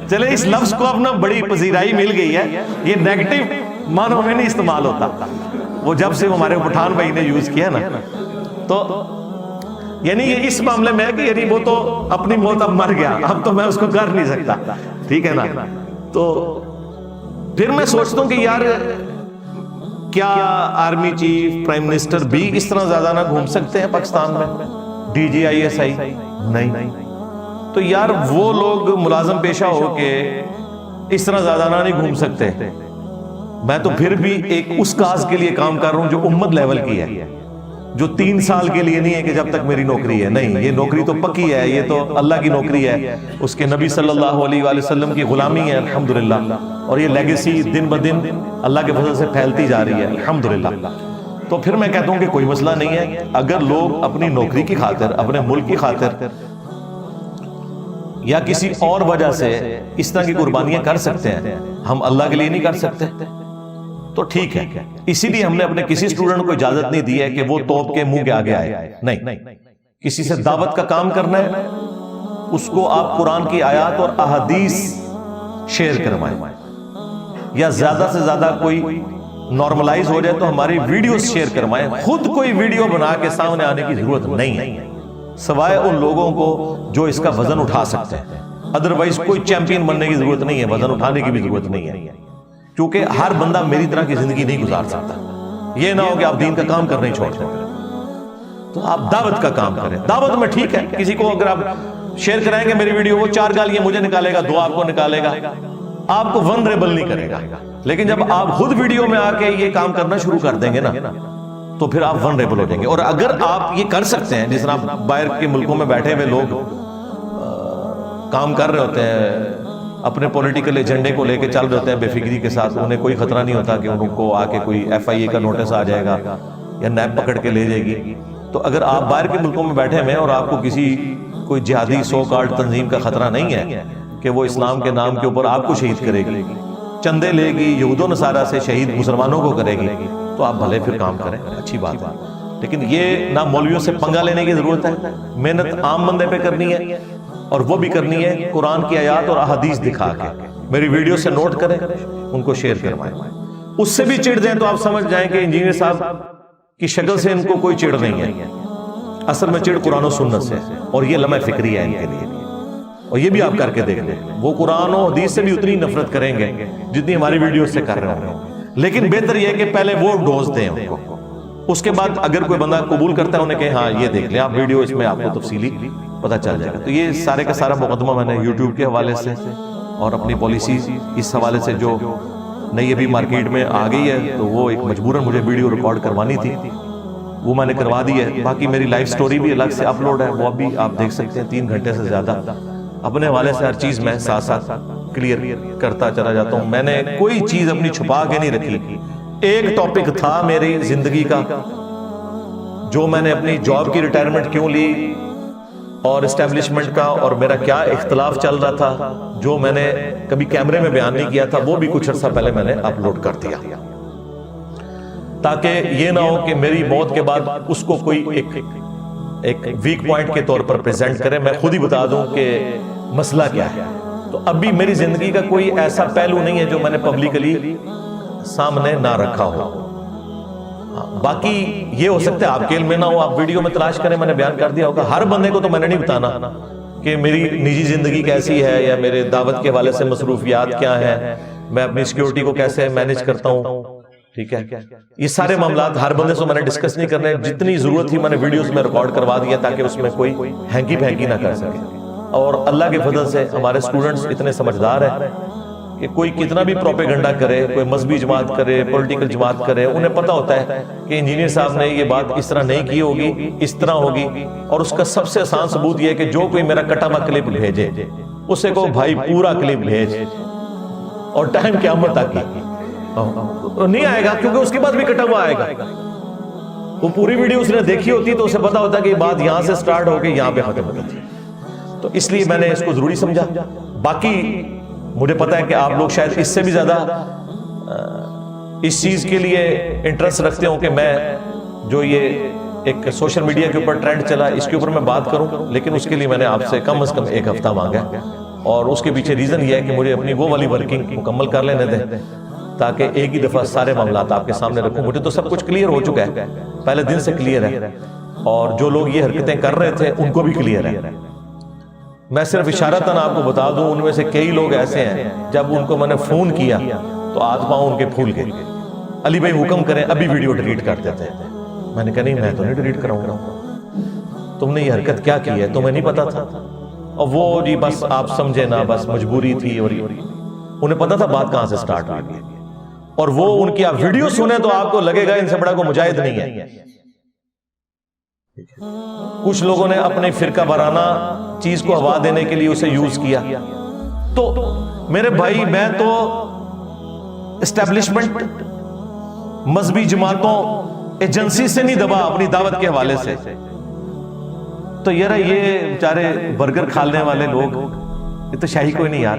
چلے اس لفظ کو اپنا بڑی پذیرائی مل گئی ہے, یہ نیگیٹو معنوں میں نہیں استعمال ہوتا. وہ جب سے ہمارے پٹھان بھائی نے یوز کیا نا, تو یعنی یہ اس معاملے میں ہے کہ یعنی وہ تو اپنی موت اب مر گیا, اب تو میں اس کو کر نہیں سکتا, ٹھیک ہے نا. تو پھر میں سوچتا ہوں کہ یار کیا آرمی چیف پرائم منسٹر بھی اس طرح زیادہ نہ گھوم سکتے ہیں پاکستان میں, D G I S I نہیں, تو یار وہ لوگ ملازم پیشہ ہو کے اس طرح زیادہ نہ نہیں گھوم سکتے. میں تو پھر بھی ایک اس کاز کے لیے کام کر رہا ہوں جو امت لیول کی ہے, جو 3 سال کے لیے نہیں ہے کہ جب تک میری نوکری ہے. نہیں, یہ نوکری تو پکی ہے, یہ تو اللہ کی نوکری ہے, اس کے نبی صلی اللہ علیہ وآلہ وسلم کی غلامی ہے الحمدللہ, اور یہ لیگیسی دن بدن اللہ کے فضل سے پھیلتی جا رہی ہے الحمدللہ. تو پھر میں کہتا ہوں کہ کوئی مسئلہ نہیں ہے, اگر لوگ اپنی نوکری کی خاطر, اپنے ملک کی خاطر یا کسی اور وجہ سے اس طرح کی قربانیاں کر سکتے ہیں, ہم اللہ کے لیے نہیں کر سکتے, تو ٹھیک ہے. اسی لیے ہم نے اپنے کسی اسٹوڈنٹ کو اجازت نہیں دی ہے کہ وہ توپ کے منہ کے آگے آئے. نہیں, کسی سے دعوت کا کام کرنا ہے اس کو آپ قرآن کی آیات اور احادیث شیئر کروائیں، یا زیادہ سے زیادہ کوئی نارملائز ہو جائے تو ہماری ویڈیوز شیئر کروائیں. خود کوئی ویڈیو بنا کے سامنے آنے کی ضرورت نہیں ہے سوائے ان لوگوں کو جو اس کا وزن اٹھا سکتے ہیں. ادروائز کوئی چیمپئن بننے کی ضرورت نہیں ہے، وزن اٹھانے کی بھی ضرورت نہیں ہے، کیونکہ ہر بندہ میری طرح کی زندگی نہیں گزار سکتا. یہ نہ ہو کہ آپ دین کا کام کرنا ہی چھوڑ دیں، تو آپ دعوت کا کام کریں. دعوت میں ٹھیک ہے کسی کو اگر آپ شیئر کرائیں گے میری ویڈیو، وہ 4 گالیاں مجھے نکالے گا، 2 آپ کو نکالے گا، آپ کو ونریبل نہیں کرے گا. لیکن جب آپ خود ویڈیو میں آ کے یہ کام کرنا شروع کر دیں گے نا تو پھر آپ ونریبل ہو جائیں گے. اور اگر آپ یہ کر سکتے ہیں، جس طرح باہر کے ملکوں میں بیٹھے ہوئے لوگ کام کر رہے ہوتے ہیں، اپنے پولیٹیکل ایجنڈے کو لے کے چل رہے ہوتے ہیں بے فکری کے ساتھ، انہیں کوئی خطرہ نہیں ہوتا کہ ان کو آ کے کوئی FIA کا نوٹس آ جائے گا یا نیب پکڑ کے لے جائے گی. تو اگر آپ باہر کے ملکوں میں بیٹھے ہوئے ہیں اور آپ کو کسی کوئی جہادی سو کارڈ تنظیم کا خطرہ نہیں ہے کہ وہ اسلام کے نام کے اوپر آپ کو شہید کرے گی، چندے لے گی، یہود و نصارہ سے شہید مسلمانوں کو کرے گی، تو آپ بھلے پھر کام کریں، اچھی بات ہے. لیکن یہ نہ مولویوں سے پنگا لینے کی ضرورت ہے، محنت عام بندے پہ کرنی ہے، اور وہ بھی کرنی ہے قرآن کی آیات اور احادیث دکھا کے. میری ویڈیو سے نوٹ کریں، ان کو شیئر کروائیں. اس سے بھی چڑ دیں تو آپ سمجھ جائیں کہ انجینئر صاحب کی شکل سے ان کو کوئی چڑ نہیں ہے، اصل میں چڑ قرآن و سنت سے، اور یہ لمحہ فکری ہے ان کے لیے. اور یہ بھی آپ کر کے دیکھ لیں، وہ قرآن و حدیث سے بھی اتنی نفرت کریں گے جتنی ہماری ویڈیو سے کر رہے ہیں. لیکن بہتر یہ ہے کہ پہلے وہ ڈوز دیں ان کو، اس کے بعد اگر کوئی بندہ قبول کرتا ہے انہیں کہیں ہاں یہ دیکھ لیں آپ ویڈیو، اس میں آپ کو تفصیلی پتہ چل جائے گا. تو یہ سارے کا سارا مقدمہ میں نے یوٹیوب کے حوالے سے اور اپنی پالیسی اس حوالے سے جو نئی ابھی مارکیٹ میں آ گئی ہے، تو وہ ایک مجبوراً مجھے ویڈیو ریکارڈ کروانی تھی، وہ میں نے کروا دی ہے. باقی میری لائف سٹوری بھی الگ سے اپلوڈ ہے، وہ اب بھی آپ دیکھ سکتے ہیں. 3 گھنٹے سے زیادہ اپنے حوالے سے ہر چیز میں ساتھ ساتھ کلیئر کرتا چلا جاتا ہوں. میں نے کوئی چیز اپنی چھپا کے نہیں رکھی. ایک ٹاپک تھا میری زندگی کا جو میں نے اپنی جاب کی ریٹائرمنٹ کیوں لی اور اسٹیبلشمنٹ کا اور میرا کیا اختلاف چل رہا تھا، جو میں نے کبھی کیمرے میں بیان نہیں کیا تھا، وہ بھی کچھ عرصہ پہلے میں نے اپلوڈ کر دیا، تاکہ یہ نہ ہو کہ میری موت کے بعد اس کو کوئی ایک ویک پوائنٹ کے طور پر پریزنٹ کرے. میں خود ہی بتا دوں کہ مسئلہ کیا ہے. تو ابھی میری زندگی کا کوئی ایسا پہلو نہیں ہے جو میں نے پبلکلی سامنے نہ رکھا ہو. باقی یہ ہو سکتا ہے آپ کے علم میں نہ ہو، آپ ویڈیو میں تلاش کریں، میں نے بیان کر دیا ہوگا. ہر بندے کو تو میں نے نہیں بتانا کہ میری نجی زندگی کیسی ہے یا میرے دعوت کے حوالے سے مصروفیات کیا ہیں، میں اپنی سیکیورٹی کو کیسے مینج کرتا ہوں. ٹھیک ہے، یہ سارے معاملات ہر بندے سے میں نے ڈسکس نہیں کرنے. جتنی ضرورت تھی میں نے ویڈیوز میں ریکارڈ کروا دیا تاکہ اس میں کوئی ہینکی پھینکی نہ کر سکے. اور اللہ کے فضل سے ہمارے اسٹوڈنٹس اتنے سمجھدار ہیں کہ کوئی کتنا بھی پروپیگنڈا کرے، کوئی مذہبی جماعت کرے، پولیٹیکل جماعت کرے، انہیں پتہ ہوتا ہے کہ انجینئر صاحب نے یہ بات اس طرح نہیں کی ہوگی، اس طرح ہوگی. اور اس کا سب سے آسان ثبوت یہ ہے کہ جو کوئی میرا کٹا ہوا کلپ بھیجے اسے کو بھائی پورا کلپ بھیج، اور ٹائم قیامت تک نہیں آئے گا کیونکہ اس کے بعد بھی کٹا ہوا آئے گا. وہ پوری ویڈیو اس نے دیکھی ہوتی تو اسے پتا ہوتا کہ یہ بات یہاں سے سٹارٹ ہو کے یہاں پہ ختم ہوتی. تو اس لیے میں نے اس کو ضروری سمجھا. باقی مجھے پتا ہے کہ آپ لوگ شاید اس سے بھی زیادہ اس چیز کے لیے انٹرسٹ رکھتے ہوں کہ میں جو یہ ایک سوشل میڈیا کے اوپر ٹرینڈ چلا اس کے اوپر میں بات کروں. لیکن اس کے لیے میں نے آپ سے کم از کم 1 ہفتہ مانگا، اور اس کے پیچھے ریزن یہ ہے کہ مجھے اپنی وہ والی ورکنگ مکمل کر لینے دیں تاکہ ایک ہی دفعہ سارے معاملات آپ کے سامنے رکھوں. مجھے تو سب کچھ کلیئر ہو چکا ہے، پہلے دن سے کلیئر ہے، اور جو لوگ یہ حرکتیں کر رہے تھے ان کو بھی کلیئر ہے. میں صرف اشارتاً آپ کو بتا دوں، ان میں سے کئی لوگ ایسے ہیں جب ان کو میں نے فون کیا تو ہاتھ پاؤں ان کے پھول گئے. علی بھائی حکم کریں ابھی ویڈیو ڈیلیٹ کر دیتے ہیں. میں نے کہا نہیں، میں تو نہیں ڈیلیٹ کراؤں گا، تم نے یہ حرکت کیا کی ہے تمہیں نہیں پتا تھا. اور وہ جی بس آپ سمجھے نا، بس مجبوری تھی، اور انہیں پتا تھا بات کہاں سے سٹارٹ ہوئی. اور وہ ان کی آپ ویڈیو سنیں تو آپ کو لگے گا ان سے بڑا کوئی مجاہد نہیں ہے. کچھ لوگوں نے اپنے فرقہ وارانہ چیز کو ہوا دینے کے لیے اسے یوز کیا. تو میرے بھائی میں تو اسٹیبلشمنٹ، مذہبی جماعتوں، ایجنسی سے نہیں دبا اپنی دعوت کے حوالے سے. تو یار یہ بیچارے برگر کھالنے والے لوگ، یہ تو شاہی کوئی نہیں یار،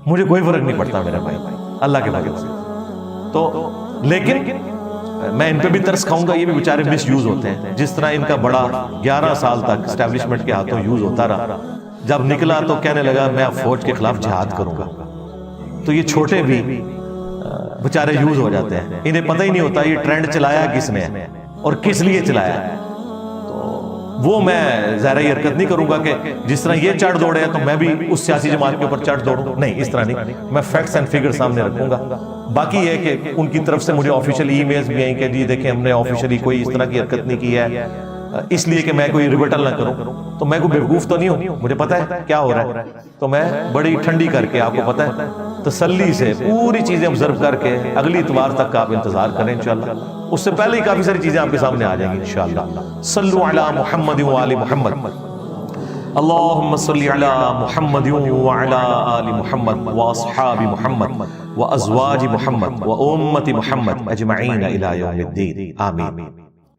مجھے کوئی فرق نہیں پڑتا میرے بھائی اللہ کے فضل سے. تو لیکن میں ان پہ بھی ترس کھاؤں گا، یہ بھی بیچارے مس یوز ہوتے ہیں. جس طرح ان کا بڑا 11 سال تک اسٹیبلشمنٹ کے ہاتھوں یوز ہوتا رہا، جب نکلا تو کہنے لگا میں فوج کے خلاف جہاد کروں گا. تو یہ چھوٹے بھی بےچارے یوز ہو جاتے ہیں، انہیں پتہ ہی نہیں ہوتا یہ ٹرینڈ چلایا کس نے ہے اور کس لیے چلایا ہے. وہ میں ظاہر یہ حرکت نہیں کروں گا کہ جس طرح یہ چڑھ دوڑے ہیں تو میں بھی اس سیاسی جماعت کے اوپر چڑھ دوڑوں، نہیں، اس طرح نہیں. میں فیکٹس اینڈ فگر سامنے رکھوں گا. باقی یہ کہ ان کی طرف سے مجھے آفیشیل ای میلز بھی آئیں کہ جی دیکھیں ہم نے آفیشیلی کوئی اس طرح کی حرکت نہیں کی ہے، اس لیے کہ میں کوئی ریبٹل نہ کروں. تو میں کوئی بیوقوف تو نہیں ہوں، مجھے پتا ہے کیا ہو رہا ہے. تو میں بڑی ٹھنڈی کر کے، آپ کو پتا ہے، تسلی سے پوری چیزیں آبزرو کر کے اگلی اتوار تک آپ انتظار کریں انشاءاللہ. اس سے پہلے ہی کافی ساری چیزیں آپ کے سامنے آ جائیں گی انشاءاللہ. صلو علی محمد وآل محمد. اللہم صلی علی محمد وعلی آل محمد واصحاب محمد وازواج محمد وامت محمد اجمعین الی یوم الدین. آمین.